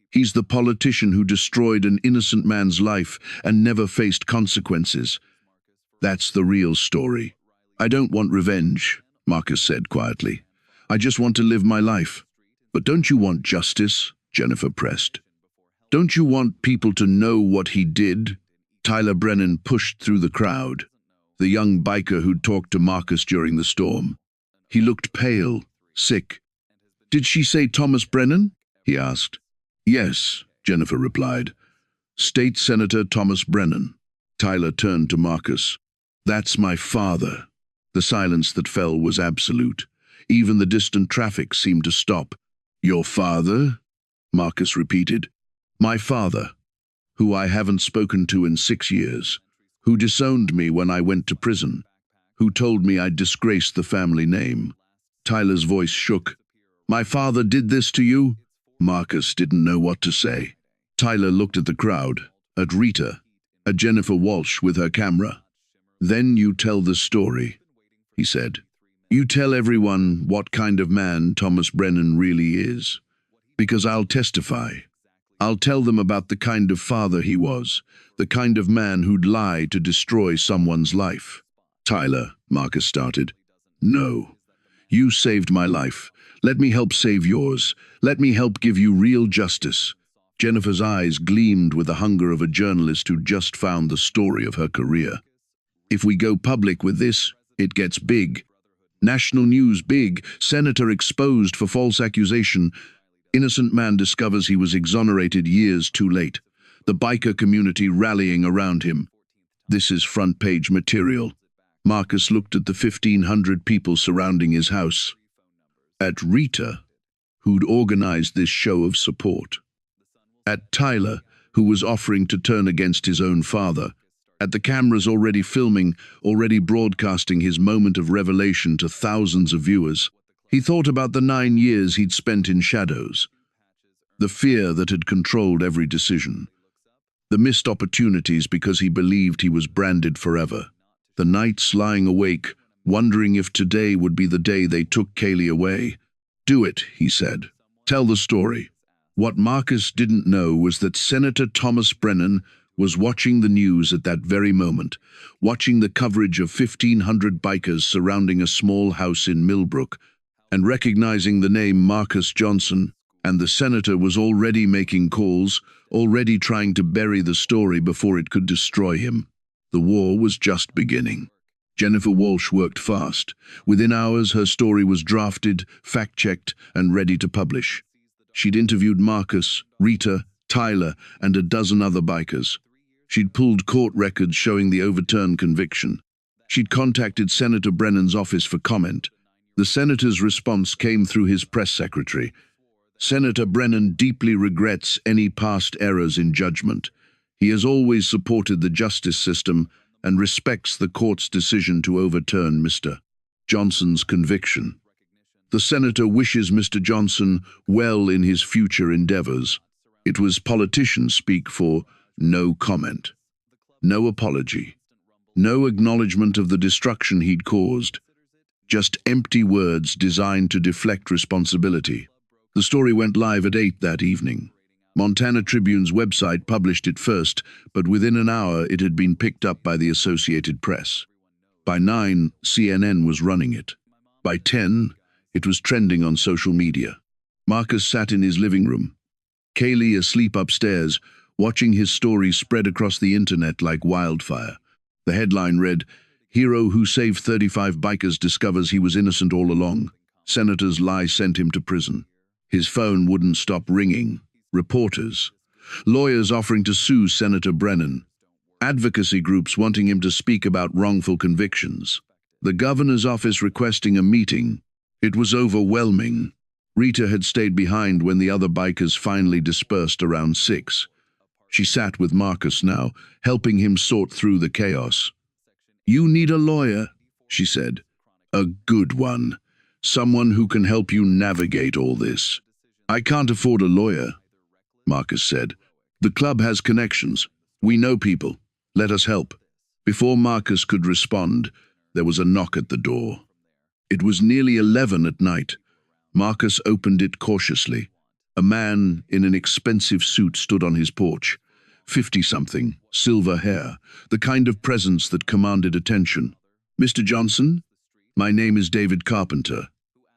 He's the politician who destroyed an innocent man's life and never faced consequences. That's the real story. I don't want revenge, Marcus said quietly. I just want to live my life. But don't you want justice? Jennifer pressed. Don't you want people to know what he did? Tyler Brennan pushed through the crowd, the young biker who'd talked to Marcus during the storm. He looked pale, sick. Did she say Thomas Brennan? He asked. Yes, Jennifer replied. State Senator Thomas Brennan. Tyler turned to Marcus. That's my father. The silence that fell was absolute. Even the distant traffic seemed to stop. Your father? Marcus repeated. My father, who I haven't spoken to in 6 years, who disowned me when I went to prison, who told me I'd disgraced the family name. Tyler's voice shook. My father did this to you? Marcus didn't know what to say. Tyler looked at the crowd, at Rita, at Jennifer Walsh with her camera. Then you tell the story, he said. You tell everyone what kind of man Thomas Brennan really is. Because I'll testify. I'll tell them about the kind of father he was, the kind of man who'd lie to destroy someone's life. Tyler, Marcus started. No. You saved my life. Let me help save yours. Let me help give you real justice. Jennifer's eyes gleamed with the hunger of a journalist who'd just found the story of her career. If we go public with this, it gets big. National news big, senator exposed for false accusation. Innocent man discovers he was exonerated years too late. The biker community rallying around him. This is front-page material. Marcus looked at the 1,500 people surrounding his house. At Rita, who'd organized this show of support. At Tyler, who was offering to turn against his own father. At the cameras already filming, already broadcasting his moment of revelation to thousands of viewers. He thought about the 9 years he'd spent in shadows. The fear that had controlled every decision. The missed opportunities because he believed he was branded forever. The nights lying awake, wondering if today would be the day they took Kaylee away. Do it, he said. Tell the story. What Marcus didn't know was that Senator Thomas Brennan was watching the news at that very moment, watching the coverage of 1,500 bikers surrounding a small house in Millbrook, and recognizing the name Marcus Johnson, and the senator was already making calls, already trying to bury the story before it could destroy him. The war was just beginning. Jennifer Walsh worked fast. Within hours, her story was drafted, fact-checked, and ready to publish. She'd interviewed Marcus, Rita, Tyler, and a dozen other bikers. She'd pulled court records showing the overturned conviction. She'd contacted Senator Brennan's office for comment. The senator's response came through his press secretary. Senator Brennan deeply regrets any past errors in judgment. He has always supported the justice system and respects the court's decision to overturn Mr. Johnson's conviction. The senator wishes Mr. Johnson well in his future endeavors. It was politician speak for no comment, no apology, no acknowledgement of the destruction he'd caused, just empty words designed to deflect responsibility. The story went live at 8 that evening. Montana Tribune's website published it first, but within an hour it had been picked up by the Associated Press. By 9, CNN was running it. By 10, it was trending on social media. Marcus sat in his living room. Kaylee asleep upstairs, watching his story spread across the internet like wildfire. The headline read, "Hero who saved 35 bikers discovers he was innocent all along. Senator's lie sent him to prison." His phone wouldn't stop ringing. Reporters. Lawyers offering to sue Senator Brennan. Advocacy groups wanting him to speak about wrongful convictions. The governor's office requesting a meeting. It was overwhelming. Rita had stayed behind when the other bikers finally dispersed around 6. She sat with Marcus now, helping him sort through the chaos. "You need a lawyer," she said. "A good one. Someone who can help you navigate all this." "I can't afford a lawyer," Marcus said. "The club has connections. We know people. Let us help." Before Marcus could respond, there was a knock at the door. It was nearly 11 at night. Marcus opened it cautiously. A man in an expensive suit stood on his porch. 50-something, silver hair, the kind of presence that commanded attention. "Mr. Johnson? My name is David Carpenter.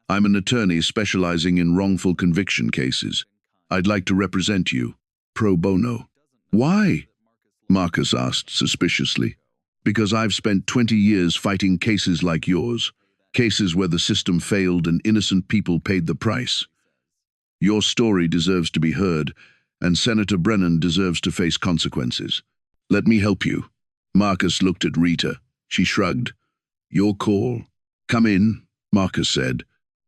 I'm an attorney specializing in wrongful conviction cases. I'd like to represent you." pro bono. Why? Marcus asked suspiciously. Because I've spent 20 years fighting cases like yours, cases where the system failed and innocent people paid the price. Your story deserves to be heard, and Senator Brennan deserves to face consequences. Let me help you. Marcus looked at Rita. She shrugged. Your call. Come in, Marcus said.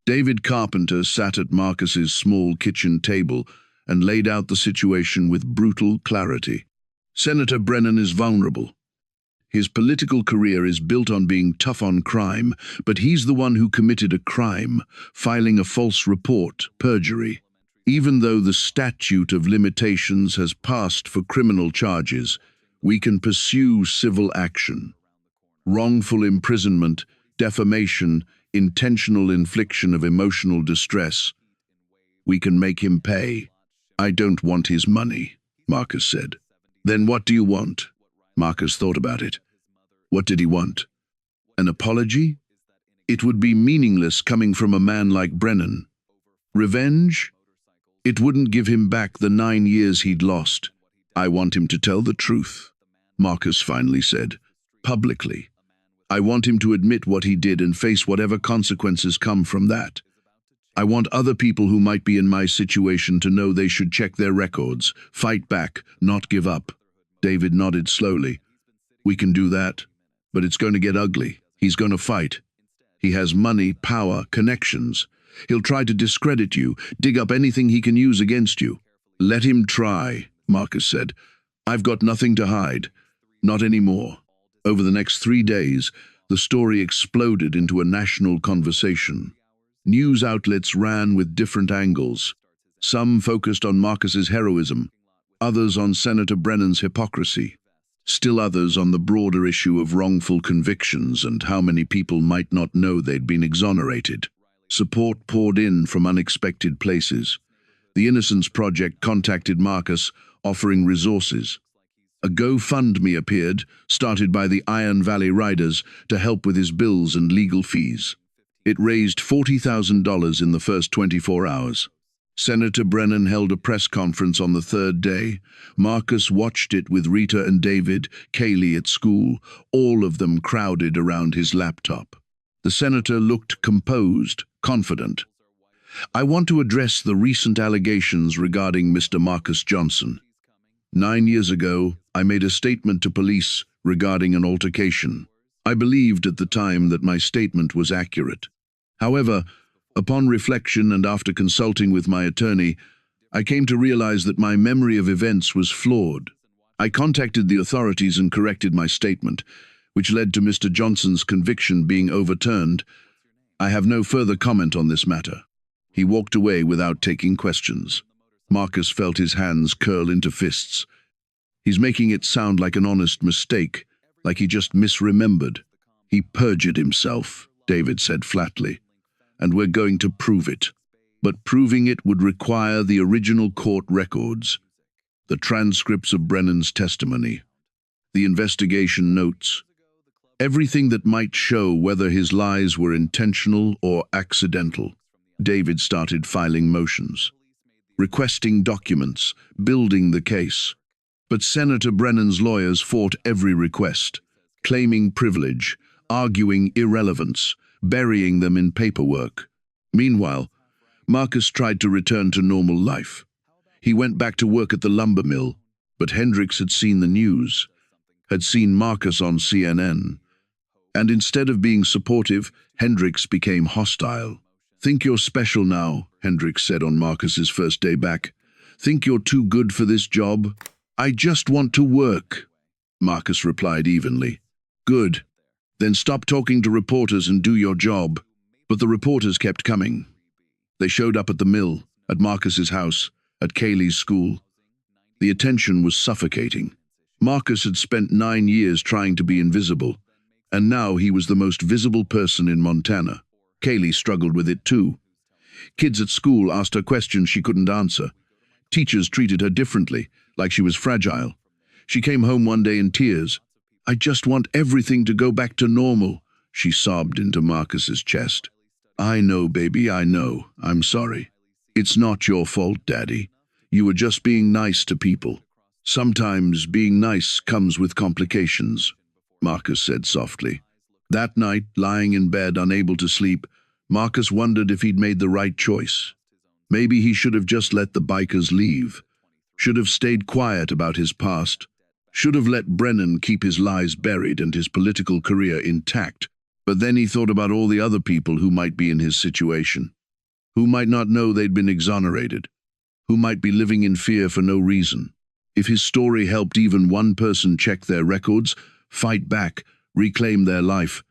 David Carpenter sat at Marcus's small kitchen table and laid out the situation with brutal clarity. Senator Brennan is vulnerable. His political career is built on being tough on crime, but he's the one who committed a crime, filing a false report, perjury. Even though the statute of limitations has passed for criminal charges, we can pursue civil action. Wrongful imprisonment, defamation, intentional infliction of emotional distress. We can make him pay. I don't want his money, Marcus said. Then what do you want? Marcus thought about it. What did he want? An apology? It would be meaningless coming from a man like Brennan. Revenge? It wouldn't give him back the 9 years he'd lost. I want him to tell the truth, Marcus finally said, publicly. I want him to admit what he did and face whatever consequences come from that. I want other people who might be in my situation to know they should check their records, fight back, not give up. David nodded slowly. We can do that, but it's going to get ugly. He's going to fight. He has money, power, connections. He'll try to discredit you, dig up anything he can use against you. Let him try, Marcus said. I've got nothing to hide. Not anymore. Over the next 3 days, the story exploded into a national conversation. News outlets ran with different angles. Some focused on Marcus's heroism, others on Senator Brennan's hypocrisy, still others on the broader issue of wrongful convictions and how many people might not know they'd been exonerated. Support poured in from unexpected places. The Innocence Project contacted Marcus, offering resources. A GoFundMe appeared, started by the Iron Valley Riders, to help with his bills and legal fees. It raised $40,000 in the first 24 hours. Senator Brennan held a press conference on the third day. Marcus watched it with Rita and David, Kaylee at school, all of them crowded around his laptop. The senator looked composed, confident. I want to address the recent allegations regarding Mr. Marcus Johnson. 9 years ago, I made a statement to police regarding an altercation. I believed at the time that my statement was accurate. However, upon reflection and after consulting with my attorney, I came to realize that my memory of events was flawed. I contacted the authorities and corrected my statement, which led to Mr. Johnson's conviction being overturned. I have no further comment on this matter. He walked away without taking questions. Marcus felt his hands curl into fists. He's making it sound like an honest mistake, like he just misremembered. He perjured himself, David said flatly, and we're going to prove it. But proving it would require the original court records, the transcripts of Brennan's testimony, the investigation notes, everything that might show whether his lies were intentional or accidental. David started filing motions, requesting documents, building the case. But Senator Brennan's lawyers fought every request, claiming privilege, arguing irrelevance, burying them in paperwork. Meanwhile, Marcus tried to return to normal life. He went back to work at the lumber mill, but Hendricks had seen the news, had seen Marcus on CNN. And instead of being supportive, Hendricks became hostile. Think you're special now, Hendricks said on Marcus's first day back. Think you're too good for this job? I just want to work, Marcus replied evenly. Good. Then stop talking to reporters and do your job. But the reporters kept coming. They showed up at the mill, at Marcus's house, at Kaylee's school. The attention was suffocating. Marcus had spent 9 years trying to be invisible, and now he was the most visible person in Montana. Kaylee struggled with it too. Kids at school asked her questions she couldn't answer. Teachers treated her differently, like she was fragile. She came home one day in tears. I just want everything to go back to normal, she sobbed into Marcus's chest. I know, baby, I know. I'm sorry. It's not your fault, Daddy. You were just being nice to people. Sometimes being nice comes with complications, Marcus said softly. That night, lying in bed, unable to sleep, Marcus wondered if he'd made the right choice. Maybe he should have just let the bikers leave, should have stayed quiet about his past, should have let Brennan keep his lies buried and his political career intact. But then he thought about all the other people who might be in his situation, who might not know they'd been exonerated, who might be living in fear for no reason. If his story helped even one person check their records, fight back, reclaim their life,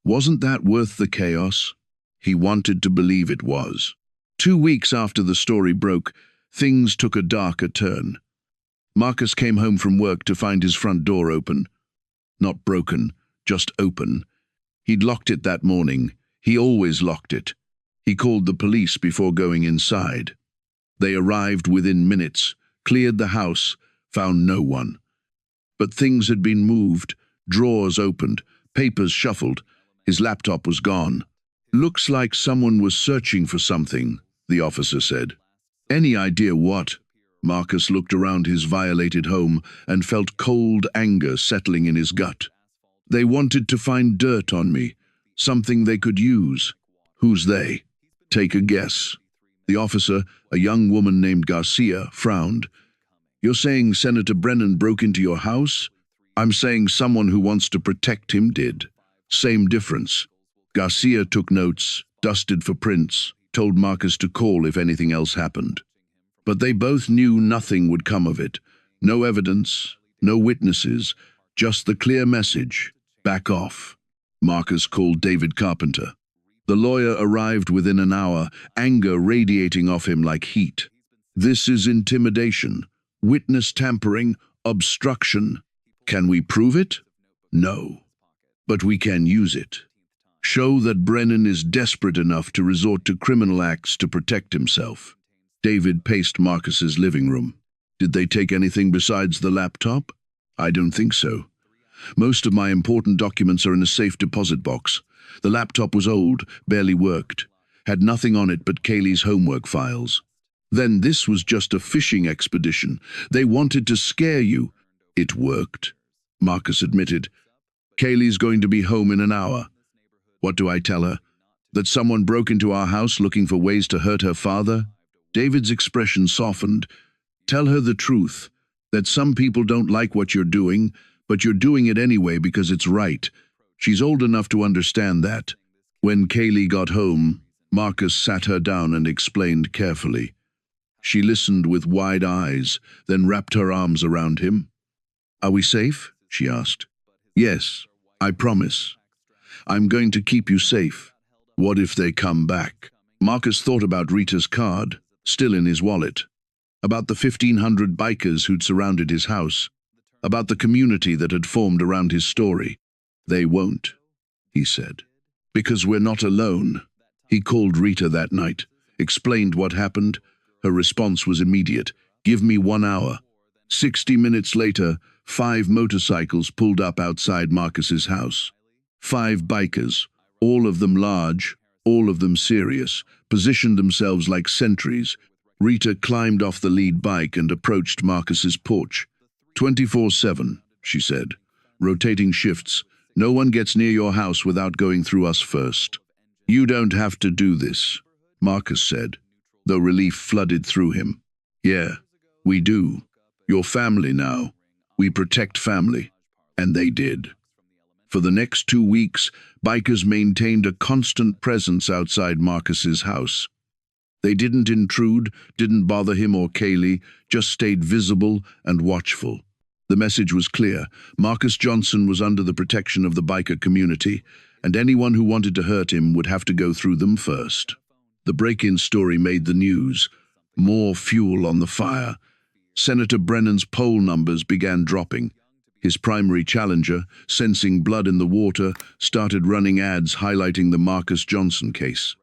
wasn't that worth the chaos? He wanted to believe it was. 2 weeks after the story broke, things took a darker turn. Marcus came home from work to find his front door open. Not broken, just open. He'd locked it that morning. He always locked it. He called the police before going inside. They arrived within minutes, cleared the house, found no one. But things had been moved, drawers opened, papers shuffled. His laptop was gone. Looks like someone was searching for something, the officer said. Any idea what? Marcus looked around his violated home and felt cold anger settling in his gut. They wanted to find dirt on me, something they could use. Who's they? Take a guess. The officer, a young woman named Garcia, frowned. You're saying Senator Brennan broke into your house? I'm saying someone who wants to protect him did. Same difference. Garcia took notes, dusted for prints, told Marcus to call if anything else happened. But they both knew nothing would come of it. No evidence, no witnesses, just the clear message. Back off. Marcus called David Carpenter. The lawyer arrived within an hour, anger radiating off him like heat. This is intimidation, witness tampering, obstruction. Can we prove it? No. But we can use it. Show that Brennan is desperate enough to resort to criminal acts to protect himself. David paced Marcus's living room. Did they take anything besides the laptop? I don't think so. Most of my important documents are in a safe deposit box. The laptop was old, barely worked, had nothing on it but Kaylee's homework files. Then this was just a fishing expedition. They wanted to scare you. It worked, Marcus admitted. Kaylee's going to be home in an hour. What do I tell her? That someone broke into our house looking for ways to hurt her father? David's expression softened. Tell her the truth, that some people don't like what you're doing, but you're doing it anyway because it's right. She's old enough to understand that. When Kaylee got home, Marcus sat her down and explained carefully. She listened with wide eyes, then wrapped her arms around him. Are we safe? She asked. Yes, I promise. I'm going to keep you safe. What if they come back? Marcus thought about Rita's card, still in his wallet, about the 1,500 bikers who'd surrounded his house, about the community that had formed around his story. They won't, he said, because we're not alone. He called Rita that night, explained what happened. Her response was immediate. Give me 1 hour. 60 minutes later, 5 motorcycles pulled up outside Marcus's house. 5 bikers, all of them large, all of them serious, positioned themselves like sentries. Rita climbed off the lead bike and approached Marcus's porch. 24/7, she said, rotating shifts. No one gets near your house without going through us first. You don't have to do this, Marcus said, though relief flooded through him. Yeah, we do. You're family now. We protect family. And they did. For the next 2 weeks, bikers maintained a constant presence outside Marcus's house. They didn't intrude, didn't bother him or Kaylee, just stayed visible and watchful. The message was clear. Marcus Johnson was under the protection of the biker community, and anyone who wanted to hurt him would have to go through them first. The break-in story made the news. More fuel on the fire. Senator Brennan's poll numbers began dropping. His primary challenger, sensing blood in the water, started running ads highlighting the Marcus Johnson case.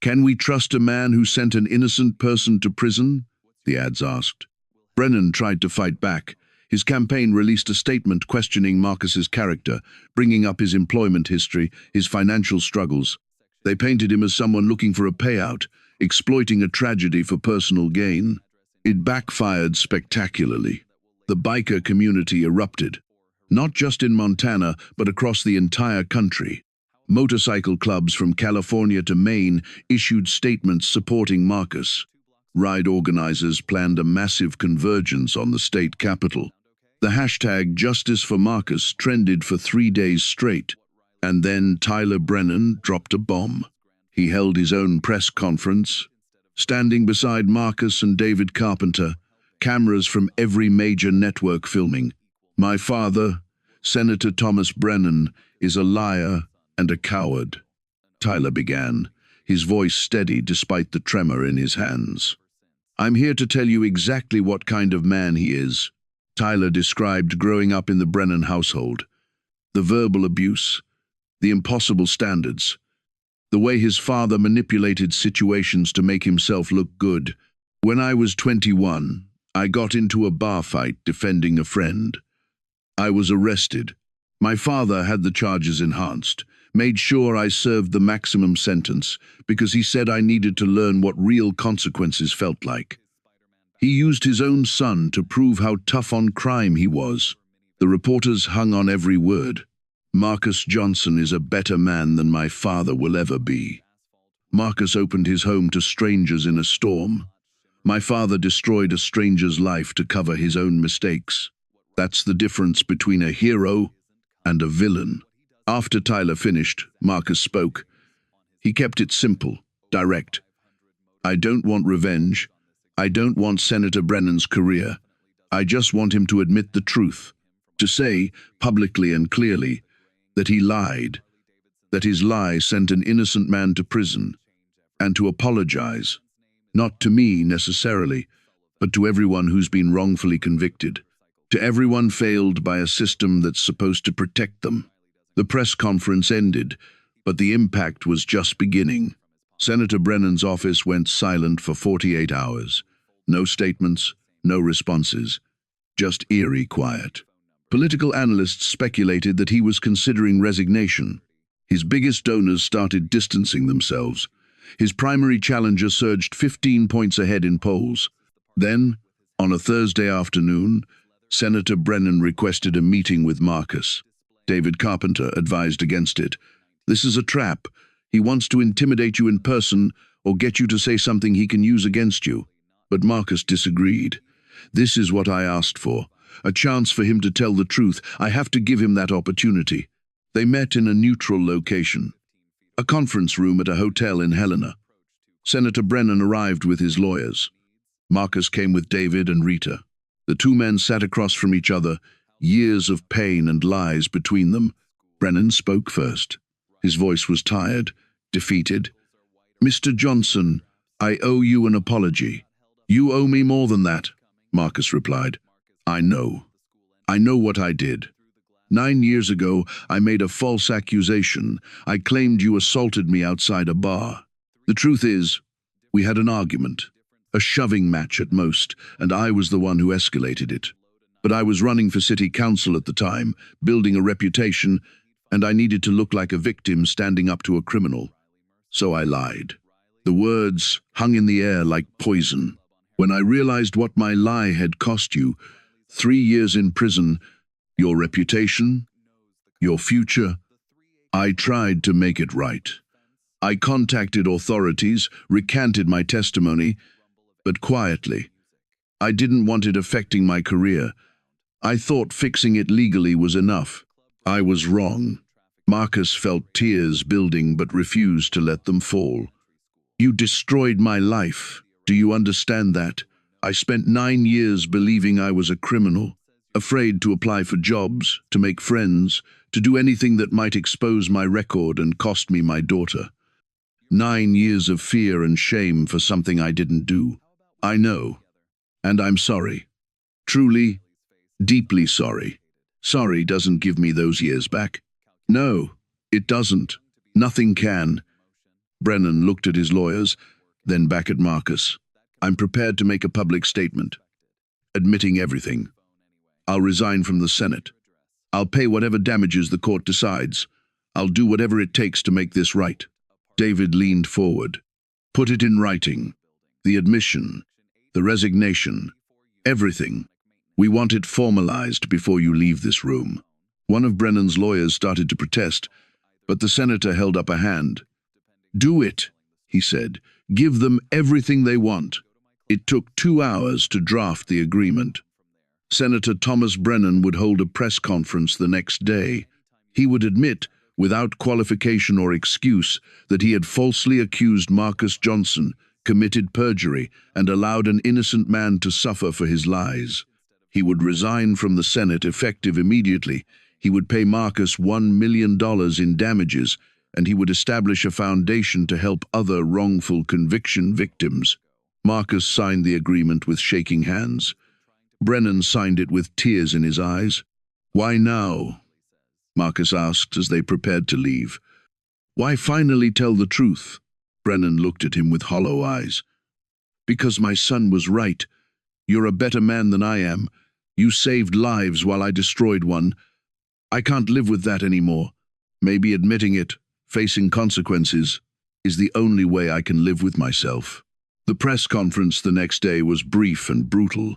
Can we trust a man who sent an innocent person to prison? The ads asked. Brennan tried to fight back. His campaign released a statement questioning Marcus's character, bringing up his employment history, his financial struggles. They painted him as someone looking for a payout, exploiting a tragedy for personal gain. It backfired spectacularly. The biker community erupted, not just in Montana, but across the entire country. Motorcycle clubs from California to Maine issued statements supporting Marcus. Ride organizers planned a massive convergence on the state capitol. The hashtag Justice for Marcus trended for 3 days straight. And then Tyler Brennan dropped a bomb. He held his own press conference. Standing beside Marcus and David Carpenter, cameras from every major network filming. "My father, Senator Thomas Brennan, is a liar and a coward," Tyler began, his voice steady despite the tremor in his hands. "I'm here to tell you exactly what kind of man he is." Tyler described growing up in the Brennan household. The verbal abuse, the impossible standards, the way his father manipulated situations to make himself look good. "When I was 21, I got into a bar fight defending a friend. I was arrested. My father had the charges enhanced, made sure I served the maximum sentence because he said I needed to learn what real consequences felt like. He used his own son to prove how tough on crime he was." The reporters hung on every word. "Marcus Johnson is a better man than my father will ever be. Marcus opened his home to strangers in a storm. My father destroyed a stranger's life to cover his own mistakes. That's the difference between a hero and a villain." After Tyler finished, Marcus spoke. He kept it simple, direct. "I don't want revenge. I don't want Senator Brennan's career. I just want him to admit the truth, to say, publicly and clearly, that he lied, that his lie sent an innocent man to prison, and to apologize, not to me necessarily, but to everyone who's been wrongfully convicted, to everyone failed by a system that's supposed to protect them." The press conference ended, but the impact was just beginning. Senator Brennan's office went silent for 48 hours. No statements, no responses, just eerie quiet. Political analysts speculated that he was considering resignation. His biggest donors started distancing themselves. His primary challenger surged 15 points ahead in polls. Then, on a Thursday afternoon, Senator Brennan requested a meeting with Marcus. David Carpenter advised against it. "This is a trap. He wants to intimidate you in person or get you to say something he can use against you." But Marcus disagreed. "This is what I asked for. A chance for him to tell the truth. I have to give him that opportunity." They met in a neutral location, a conference room at a hotel in Helena. Senator Brennan arrived with his lawyers. Marcus came with David and Rita. The two men sat across from each other, years of pain and lies between them. Brennan spoke first. His voice was tired, defeated. "Mr. Johnson, I owe you an apology." "You owe me more than that," Marcus replied. I know what I did. 9 years ago, I made a false accusation. I claimed you assaulted me outside a bar. The truth is, we had an argument, a shoving match at most, and I was the one who escalated it. But I was running for city council at the time, building a reputation, and I needed to look like a victim standing up to a criminal. So I lied. The words hung in the air like poison. When I realized what my lie had cost you, 3 years in prison, your reputation, your future, I tried to make it right. I contacted authorities, recanted my testimony, but quietly. I didn't want it affecting my career. I thought fixing it legally was enough. I was wrong. Marcus felt tears building but refused to let them fall. You destroyed my life. Do you understand that? I spent 9 years believing I was a criminal, afraid to apply for jobs, to make friends, to do anything that might expose my record and cost me my daughter. 9 years of fear and shame for something I didn't do. I know, and I'm sorry. Truly, deeply sorry. Sorry doesn't give me those years back. No, it doesn't. Nothing can. Brennan looked at his lawyers, then back at Marcus. I'm prepared to make a public statement, admitting everything. I'll resign from the Senate. I'll pay whatever damages the court decides. I'll do whatever it takes to make this right. David leaned forward. Put it in writing. The admission, The resignation. Everything. We want it formalized before you leave this room. One of Brennan's lawyers started to protest, but the senator held up a hand. Do it, he said. Give them everything they want. It took 2 hours to draft the agreement. Senator Thomas Brennan would hold a press conference the next day. He would admit, without qualification or excuse, that he had falsely accused Marcus Johnson, committed perjury, and allowed an innocent man to suffer for his lies. He would resign from the Senate effective immediately. He would pay Marcus $1 million in damages, and he would establish a foundation to help other wrongful conviction victims. Marcus signed the agreement with shaking hands. Brennan signed it with tears in his eyes. Why now? Marcus asked as they prepared to leave. Why finally tell the truth? Brennan looked at him with hollow eyes. Because my son was right. You're a better man than I am. You saved lives while I destroyed one. I can't live with that anymore. Maybe admitting it, facing consequences, is the only way I can live with myself. The press conference the next day was brief and brutal.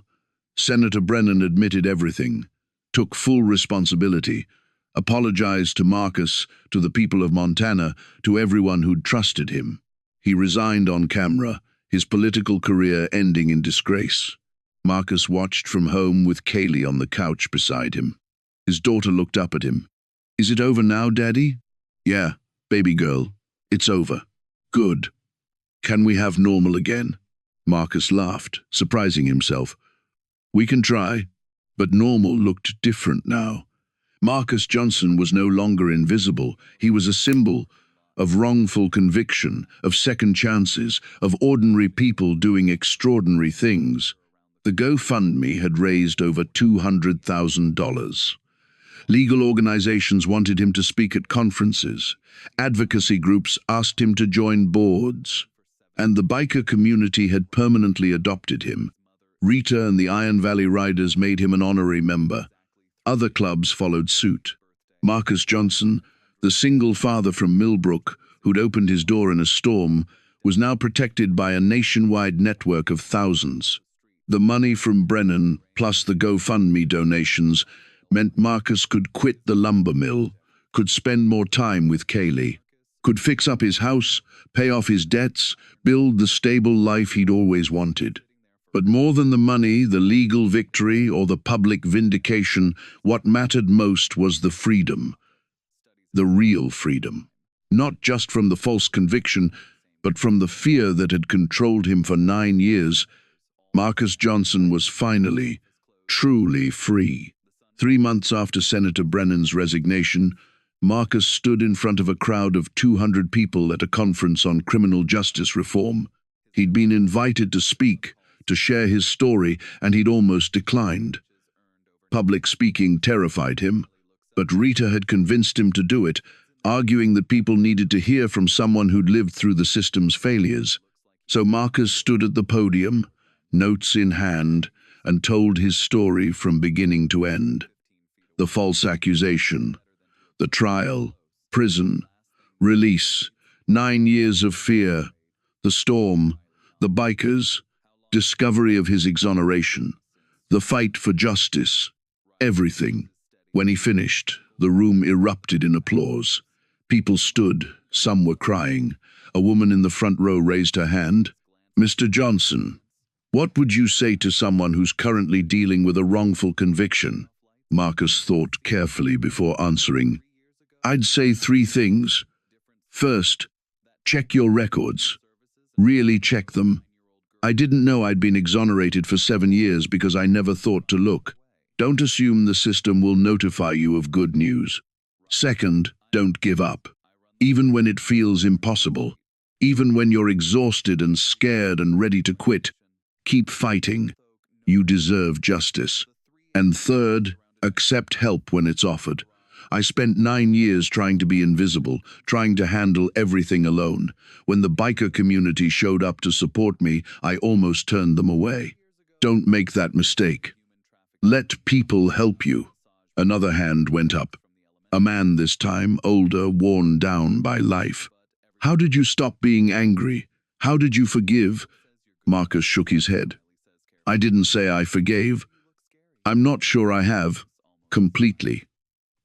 Senator Brennan admitted everything, took full responsibility, apologized to Marcus, to the people of Montana, to everyone who'd trusted him. He resigned on camera, his political career ending in disgrace. Marcus watched from home with Kaylee on the couch beside him. His daughter looked up at him. Is it over now, Daddy? Yeah, baby girl, it's over. Good. Can we have normal again? Marcus laughed, surprising himself. We can try, but normal looked different now. Marcus Johnson was no longer invisible. He was a symbol of wrongful conviction, of second chances, of ordinary people doing extraordinary things. The GoFundMe had raised over $200,000. Legal organizations wanted him to speak at conferences. Advocacy groups asked him to join boards. And the biker community had permanently adopted him. Rita and the Iron Valley Riders made him an honorary member. Other clubs followed suit. Marcus Johnson, the single father from Millbrook, who'd opened his door in a storm, was now protected by a nationwide network of thousands. The money from Brennan, plus the GoFundMe donations, meant Marcus could quit the lumber mill, could spend more time with Kaylee, could fix up his house, pay off his debts, build the stable life he'd always wanted. But more than the money, the legal victory, or the public vindication, what mattered most was the freedom. The real freedom. Not just from the false conviction, but from the fear that had controlled him for 9 years. Marcus Johnson was finally, truly free. 3 months after Senator Brennan's resignation, Marcus stood in front of a crowd of 200 people at a conference on criminal justice reform. He'd been invited to speak, to share his story, and he'd almost declined. Public speaking terrified him, but Rita had convinced him to do it, arguing that people needed to hear from someone who'd lived through the system's failures. So Marcus stood at the podium, notes in hand, and told his story from beginning to end. The false accusation, the trial, prison, release, 9 years of fear, the storm, the bikers, discovery of his exoneration, the fight for justice, everything. When he finished, the room erupted in applause. People stood, some were crying. A woman in the front row raised her hand. Mr. Johnson, what would you say to someone who's currently dealing with a wrongful conviction? Marcus thought carefully before answering. I'd say 3 things. First, check your records. Really check them. I didn't know I'd been exonerated for 7 years because I never thought to look. Don't assume the system will notify you of good news. Second, don't give up. Even when it feels impossible, even when you're exhausted and scared and ready to quit, keep fighting. You deserve justice. And third, accept help when it's offered. I spent 9 years trying to be invisible, trying to handle everything alone. When the biker community showed up to support me, I almost turned them away. Don't make that mistake. Let people help you. Another hand went up. A man this time, older, worn down by life. How did you stop being angry? How did you forgive? Marcus shook his head. I didn't say I forgave. I'm not sure I have. Completely.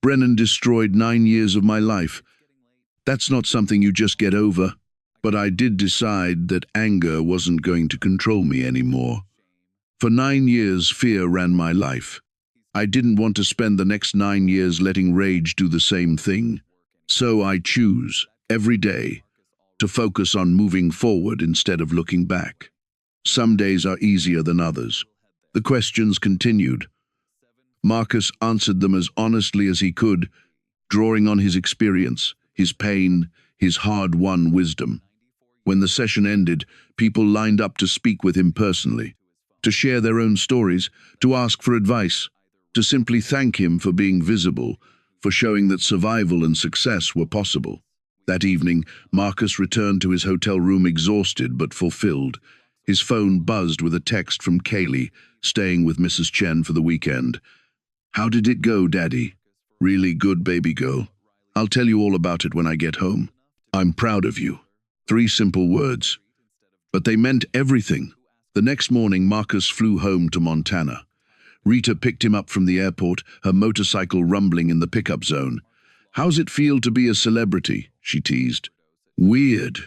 Brennan destroyed 9 years of my life. That's not something you just get over. But I did decide that anger wasn't going to control me anymore. For 9 years, fear ran my life. I didn't want to spend the next 9 years letting rage do the same thing. So I choose, every day, to focus on moving forward instead of looking back. Some days are easier than others. The questions continued. Marcus answered them as honestly as he could, drawing on his experience, his pain, his hard-won wisdom. When the session ended, people lined up to speak with him personally, to share their own stories, to ask for advice, to simply thank him for being visible, for showing that survival and success were possible. That evening, Marcus returned to his hotel room exhausted but fulfilled. His phone buzzed with a text from Kaylee, staying with Mrs. Chen for the weekend. "How did it go, Daddy?" "Really good, baby girl. I'll tell you all about it when I get home. I'm proud of you." 3 simple words. But they meant everything. The next morning, Marcus flew home to Montana. Rita picked him up from the airport, her motorcycle rumbling in the pickup zone. "How's it feel to be a celebrity?" she teased. "Weird.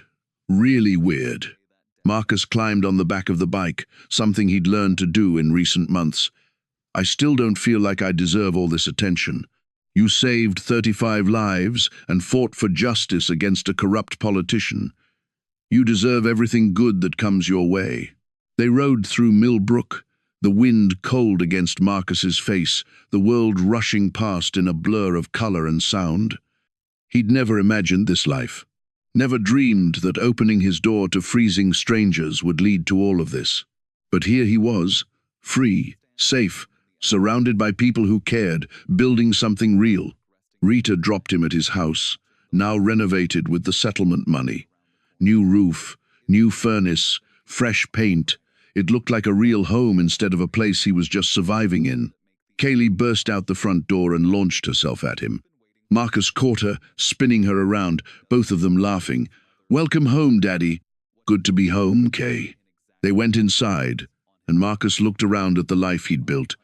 Really weird." Marcus climbed on the back of the bike, something he'd learned to do in recent months. "I still don't feel like I deserve all this attention. You saved 35 lives and fought for justice against a corrupt politician. You deserve everything good that comes your way." They rode through Millbrook, the wind cold against Marcus's face, the world rushing past in a blur of color and sound. He'd never imagined this life, never dreamed that opening his door to freezing strangers would lead to all of this. But here he was, free, safe, surrounded by people who cared, building something real. Rita dropped him at his house, now renovated with the settlement money. New roof, new furnace, fresh paint. It looked like a real home instead of a place he was just surviving in. Kaylee burst out the front door and launched herself at him. Marcus caught her, spinning her around, both of them laughing. "Welcome home, Daddy." "Good to be home, Kay." They went inside, and Marcus looked around at the life he'd built.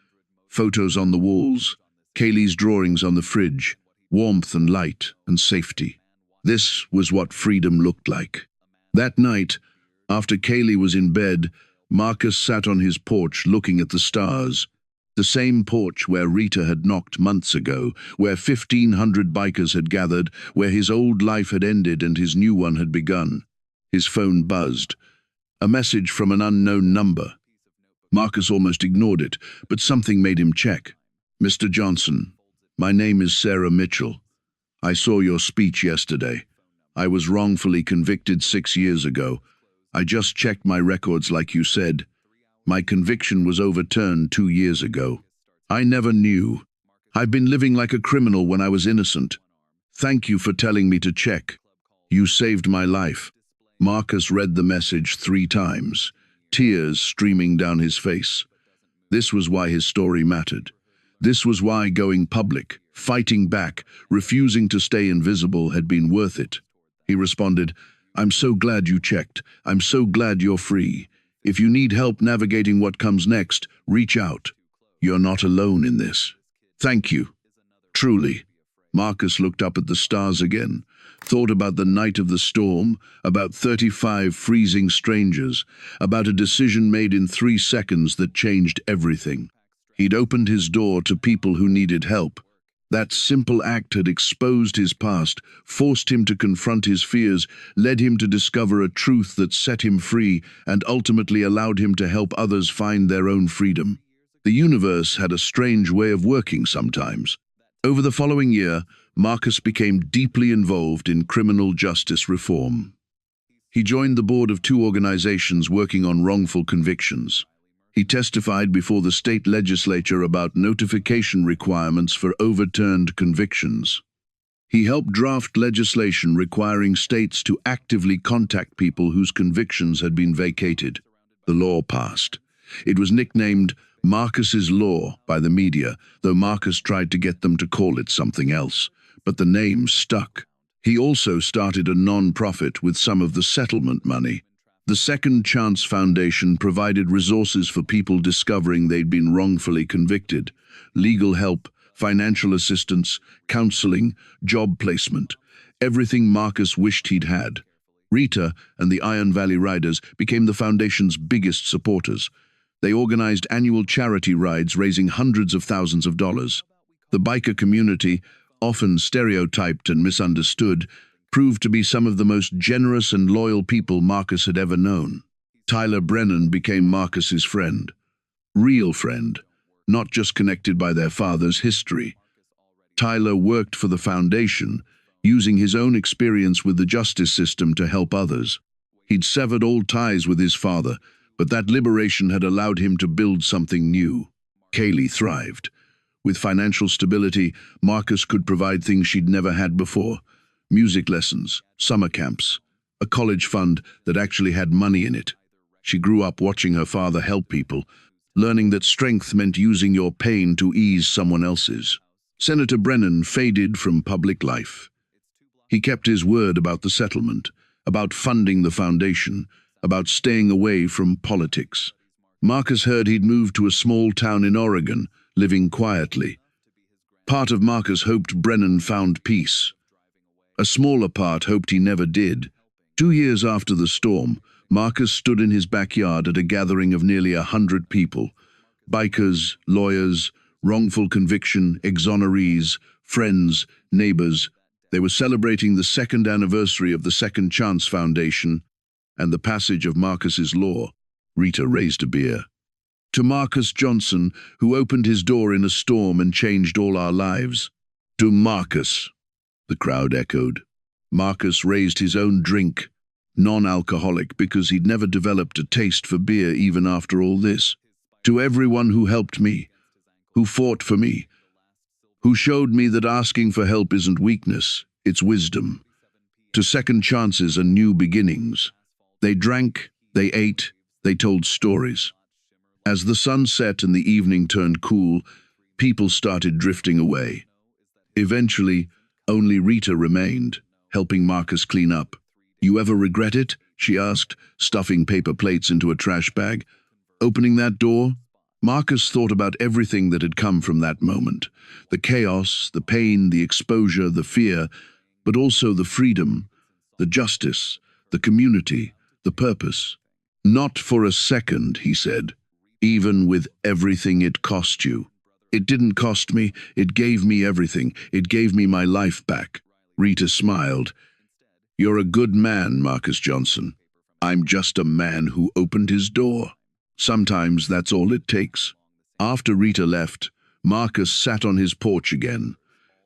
Photos on the walls, Kaylee's drawings on the fridge, warmth and light and safety. This was what freedom looked like. That night, after Kaylee was in bed, Marcus sat on his porch looking at the stars. The same porch where Rita had knocked months ago, where 1,500 bikers had gathered, where his old life had ended and his new one had begun. His phone buzzed. A message from an unknown number. Marcus almost ignored it, but something made him check. "Mr. Johnson, my name is Sarah Mitchell. I saw your speech yesterday. I was wrongfully convicted 6 years ago. I just checked my records like you said. My conviction was overturned 2 years ago. I never knew. I've been living like a criminal when I was innocent. Thank you for telling me to check. You saved my life." Marcus read the message 3 times, tears streaming down his face. This was why his story mattered. This was why going public, fighting back, refusing to stay invisible had been worth it. He responded, "I'm so glad you checked. I'm so glad you're free. If you need help navigating what comes next, reach out. You're not alone in this. Thank you. Truly." Marcus looked up at the stars again, thought about the night of the storm, about 35 freezing strangers, about a decision made in 3 seconds that changed everything. He'd opened his door to people who needed help. That simple act had exposed his past, forced him to confront his fears, led him to discover a truth that set him free, and ultimately allowed him to help others find their own freedom. The universe had a strange way of working sometimes. Over the following year, Marcus became deeply involved in criminal justice reform. He joined the board of 2 organizations working on wrongful convictions. He testified before the state legislature about notification requirements for overturned convictions. He helped draft legislation requiring states to actively contact people whose convictions had been vacated. The law passed. It was nicknamed Marcus's Law by the media, though Marcus tried to get them to call it something else. But the name stuck. He also started a non-profit with some of the settlement money. The Second Chance Foundation provided resources for people discovering they'd been wrongfully convicted: legal help, financial assistance, counseling, job placement, everything Marcus wished he'd had. Rita and the Iron Valley Riders became the foundation's biggest supporters. They organized annual charity rides raising hundreds of thousands of dollars. The biker community, often stereotyped and misunderstood, proved to be some of the most generous and loyal people Marcus had ever known. Tyler Brennan became Marcus's friend. Real friend, not just connected by their father's history. Tyler worked for the foundation, using his own experience with the justice system to help others. He'd severed all ties with his father, but that liberation had allowed him to build something new. Kaylee thrived. With financial stability, Marcus could provide things she'd never had before: music lessons, summer camps, a college fund that actually had money in it. She grew up watching her father help people, learning that strength meant using your pain to ease someone else's. Senator Brennan faded from public life. He kept his word about the settlement, about funding the foundation, about staying away from politics. Marcus heard he'd moved to a small town in Oregon, living quietly. Part of Marcus hoped Brennan found peace. A smaller part hoped he never did. 2 years after the storm, Marcus stood in his backyard at a gathering of nearly 100 people. Bikers, lawyers, wrongful conviction, exonerees, friends, neighbors. They were celebrating the second anniversary of the Second Chance Foundation and the passage of Marcus's law. Rita raised a beer. To Marcus Johnson, who opened his door in a storm and changed all our lives. To Marcus, the crowd echoed. Marcus raised his own drink, non-alcoholic, because he'd never developed a taste for beer even after all this. To everyone who helped me, who fought for me, who showed me that asking for help isn't weakness, it's wisdom. To second chances and new beginnings. They drank, they ate, they told stories. As the sun set and the evening turned cool, people started drifting away. Eventually, only Rita remained, helping Marcus clean up. "You ever regret it?" she asked, stuffing paper plates into a trash bag. Opening that door, Marcus thought about everything that had come from that moment. The chaos, the pain, the exposure, the fear, but also the freedom, the justice, the community, the purpose. "Not for a second," he said, "even with everything it cost you." "It didn't cost me, it gave me everything. It gave me my life back." Rita smiled. "You're a good man, Marcus Johnson. I'm just a man who opened his door. Sometimes that's all it takes." After Rita left, Marcus sat on his porch again.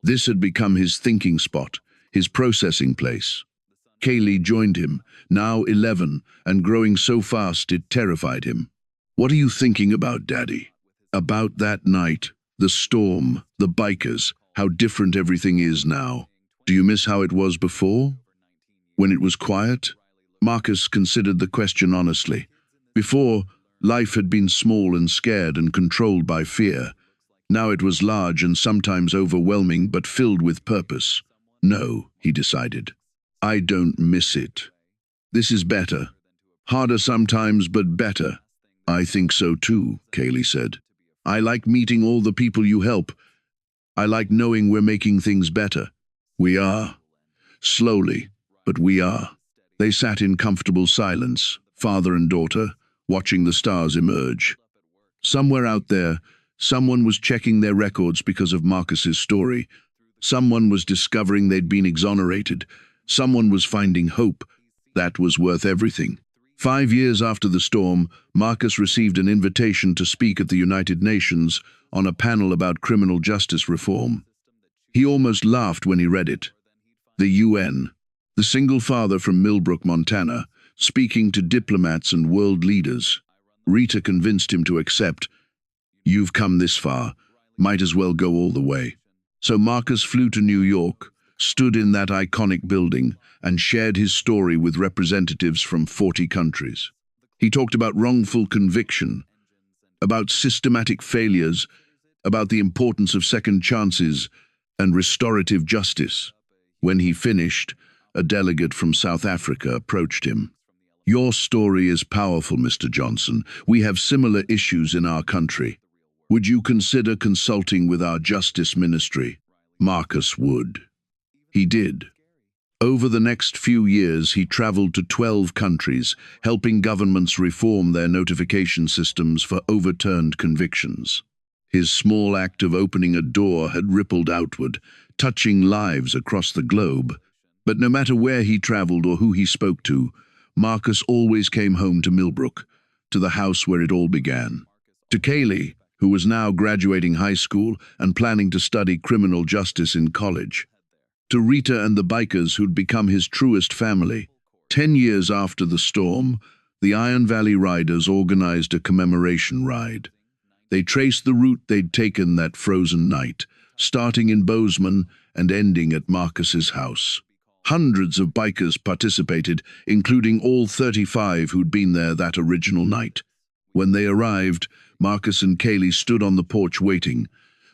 This had become his thinking spot, his processing place. Kaylee joined him, now 11, and growing so fast it terrified him. "What are you thinking about, Daddy?" "About that night, the storm, the bikers, how different everything is now. Do you miss how it was before? When it was quiet?" Marcus considered the question honestly. Before, life had been small and scared and controlled by fear. Now it was large and sometimes overwhelming, but filled with purpose. "No," he decided. "I don't miss it. This is better. Harder sometimes, but better." "I think so too," Kaylee said. "I like meeting all the people you help. I like knowing we're making things better." "We are. Slowly, but we are." They sat in comfortable silence, father and daughter, watching the stars emerge. Somewhere out there, someone was checking their records because of Marcus's story. Someone was discovering they'd been exonerated. Someone was finding hope. That was worth everything. 5 years after the storm, Marcus received an invitation to speak at the United Nations on a panel about criminal justice reform. He almost laughed when he read it. The UN, the single father from Millbrook, Montana, speaking to diplomats and world leaders. Rita convinced him to accept. "You've come this far, might as well go all the way." So Marcus flew to New York, stood in that iconic building, and shared his story with representatives from 40 countries. He talked about wrongful conviction, about systematic failures, about the importance of second chances and restorative justice. When he finished, a delegate from South Africa approached him. Your story is powerful, Mr. Johnson. We have similar issues in our country. Would you consider consulting with our justice ministry? Marcus would. He did. Over the next few years, he traveled to 12 countries, helping governments reform their notification systems for overturned convictions. His small act of opening a door had rippled outward, touching lives across the globe. But no matter where he traveled or who he spoke to, Marcus always came home to Millbrook, to the house where it all began. To Kaylee, who was now graduating high school and planning to study criminal justice in college. To Rita and the bikers who'd become his truest family. 10 years after the storm, the Iron Valley Riders organized a commemoration ride. They traced the route they'd taken that frozen night, starting in Bozeman and ending at Marcus's house. Hundreds of bikers participated, including all 35 who'd been there that original night. When they arrived, Marcus and Kaylee stood on the porch waiting.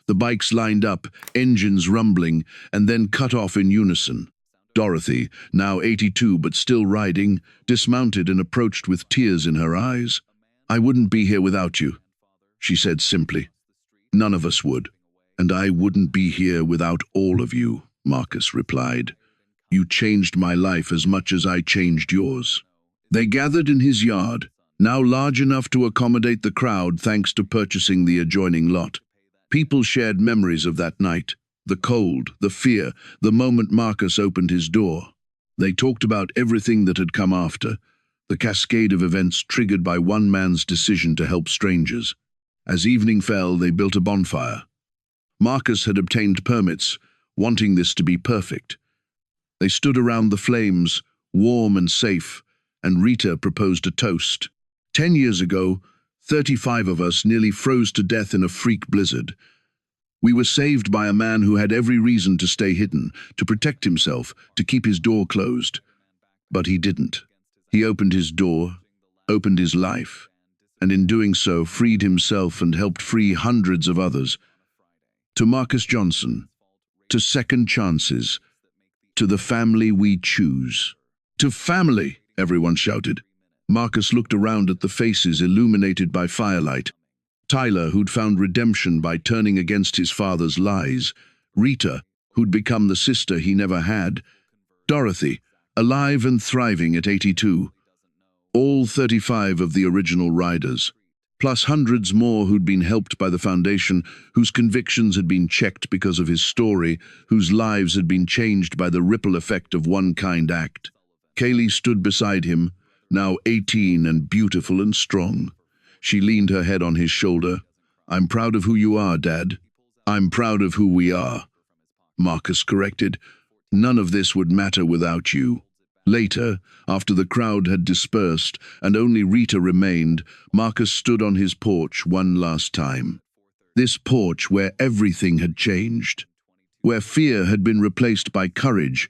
The bikes lined up, engines rumbling, and then cut off in unison. Dorothy, now 82 but still riding, dismounted and approached with tears in her eyes. "I wouldn't be here without you," she said simply. "None of us would. And I wouldn't be here without all of you," Marcus replied. "You changed my life as much as I changed yours." They gathered in his yard, now large enough to accommodate the crowd thanks to purchasing the adjoining lot. People shared memories of that night, the cold, the fear, the moment Marcus opened his door. They talked about everything that had come after, the cascade of events triggered by one man's decision to help strangers. As evening fell, they built a bonfire. Marcus had obtained permits, wanting this to be perfect. They stood around the flames, warm and safe, and Rita proposed a toast. 10 years ago, 35 of us nearly froze to death in a freak blizzard. We were saved by a man who had every reason to stay hidden, to protect himself, to keep his door closed. But he didn't. He opened his door, opened his life, and in doing so freed himself and helped free hundreds of others. To Marcus Johnson, to second chances, to the family we choose. To family, everyone shouted. Marcus looked around at the faces illuminated by firelight. Tyler, who'd found redemption by turning against his father's lies. Rita, who'd become the sister he never had. Dorothy, alive and thriving at 82. All 35 of the original riders, plus hundreds more who'd been helped by the foundation, whose convictions had been checked because of his story, whose lives had been changed by the ripple effect of one kind act. Kaylee stood beside him, now 18 and beautiful and strong. She leaned her head on his shoulder. "I'm proud of who you are, Dad. I'm proud of who we are." Marcus corrected. "None of this would matter without you." Later, after the crowd had dispersed and only Rita remained, Marcus stood on his porch one last time. This porch where everything had changed, where fear had been replaced by courage,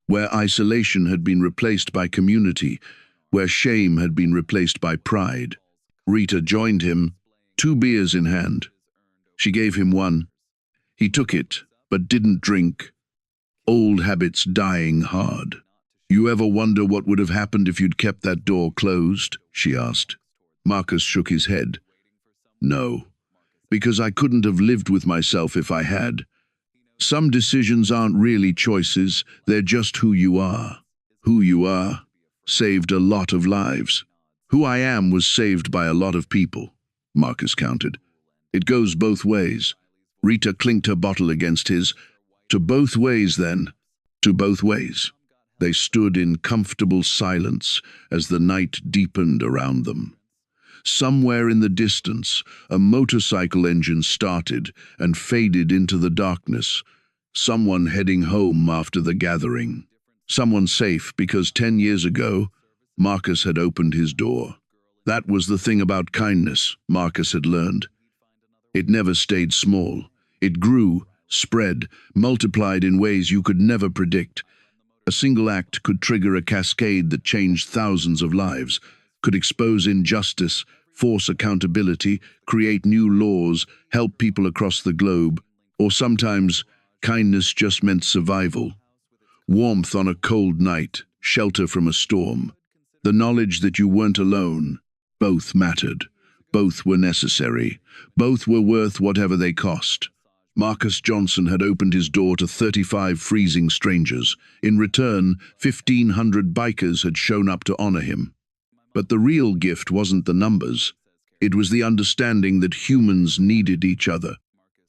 where isolation had been replaced by community, where shame had been replaced by pride. Rita joined him, 2 beers in hand. She gave him one. He took it, but didn't drink. Old habits dying hard. "You ever wonder what would have happened if you'd kept that door closed?" she asked. Marcus shook his head. "No, because I couldn't have lived with myself if I had. Some decisions aren't really choices, they're just who you are. Who you are saved a lot of lives. Who I am was saved by a lot of people," Marcus countered. "It goes both ways." Rita clinked her bottle against his. "To both ways, then. To both ways." They stood in comfortable silence as the night deepened around them. Somewhere in the distance, a motorcycle engine started and faded into the darkness. Someone heading home after the gathering. Someone safe because 10 years ago, Marcus had opened his door. That was the thing about kindness, Marcus had learned. It never stayed small. It grew, spread, multiplied in ways you could never predict. A single act could trigger a cascade that changed thousands of lives, could expose injustice, force accountability, create new laws, help people across the globe, or sometimes kindness just meant survival. Warmth on a cold night, shelter from a storm. The knowledge that you weren't alone. Both mattered. Both were necessary. Both were worth whatever they cost. Marcus Johnson had opened his door to 35 freezing strangers. In return, 1,500 bikers had shown up to honor him. But the real gift wasn't the numbers. It was the understanding that humans needed each other,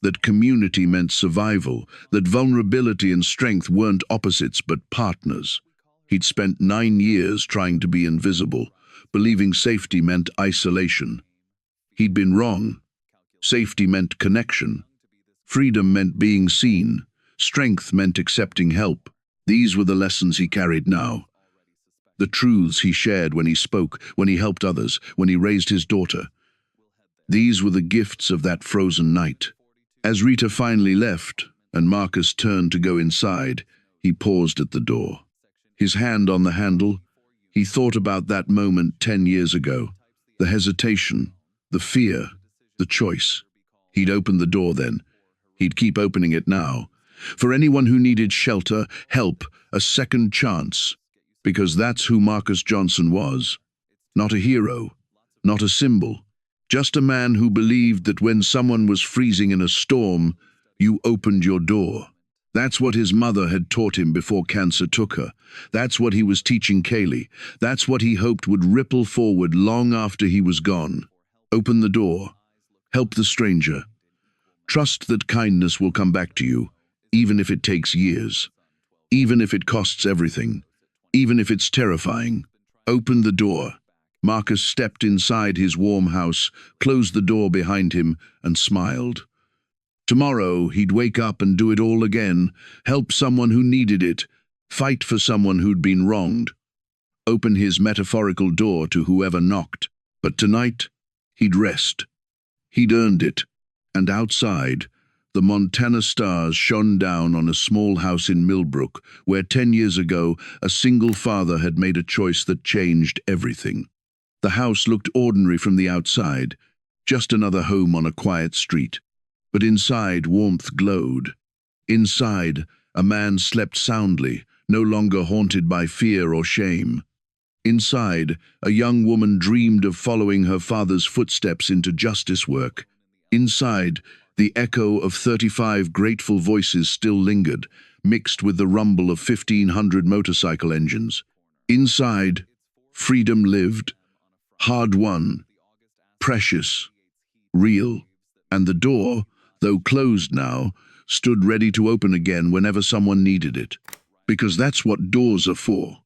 that community meant survival, that vulnerability and strength weren't opposites but partners. He'd spent 9 years trying to be invisible, believing safety meant isolation. He'd been wrong. Safety meant connection. Freedom meant being seen. Strength meant accepting help. These were the lessons he carried now. The truths he shared when he spoke, when he helped others, when he raised his daughter. These were the gifts of that frozen night. As Rita finally left, and Marcus turned to go inside, he paused at the door. His hand on the handle, he thought about that moment 10 years ago. The hesitation, the fear, the choice. He'd open the door then. He'd keep opening it now. For anyone who needed shelter, help, a second chance. Because that's who Marcus Johnson was. Not a hero, not a symbol. Just a man who believed that when someone was freezing in a storm, you opened your door. That's what his mother had taught him before cancer took her. That's what he was teaching Kaylee. That's what he hoped would ripple forward long after he was gone. Open the door. Help the stranger. Trust that kindness will come back to you, even if it takes years. Even if it costs everything. Even if it's terrifying. Open the door. Marcus stepped inside his warm house, closed the door behind him, and smiled. Tomorrow, he'd wake up and do it all again, help someone who needed it, fight for someone who'd been wronged, open his metaphorical door to whoever knocked. But tonight, he'd rest. He'd earned it. And outside, the Montana stars shone down on a small house in Millbrook, where 10 years ago, a single father had made a choice that changed everything. The house looked ordinary from the outside, just another home on a quiet street. But inside, warmth glowed. Inside, a man slept soundly, no longer haunted by fear or shame. Inside, a young woman dreamed of following her father's footsteps into justice work. Inside, the echo of 35 grateful voices still lingered, mixed with the rumble of 1,500 motorcycle engines. Inside, freedom lived, hard-won, precious, real. And the door, though closed now, stood ready to open again whenever someone needed it. Because that's what doors are for.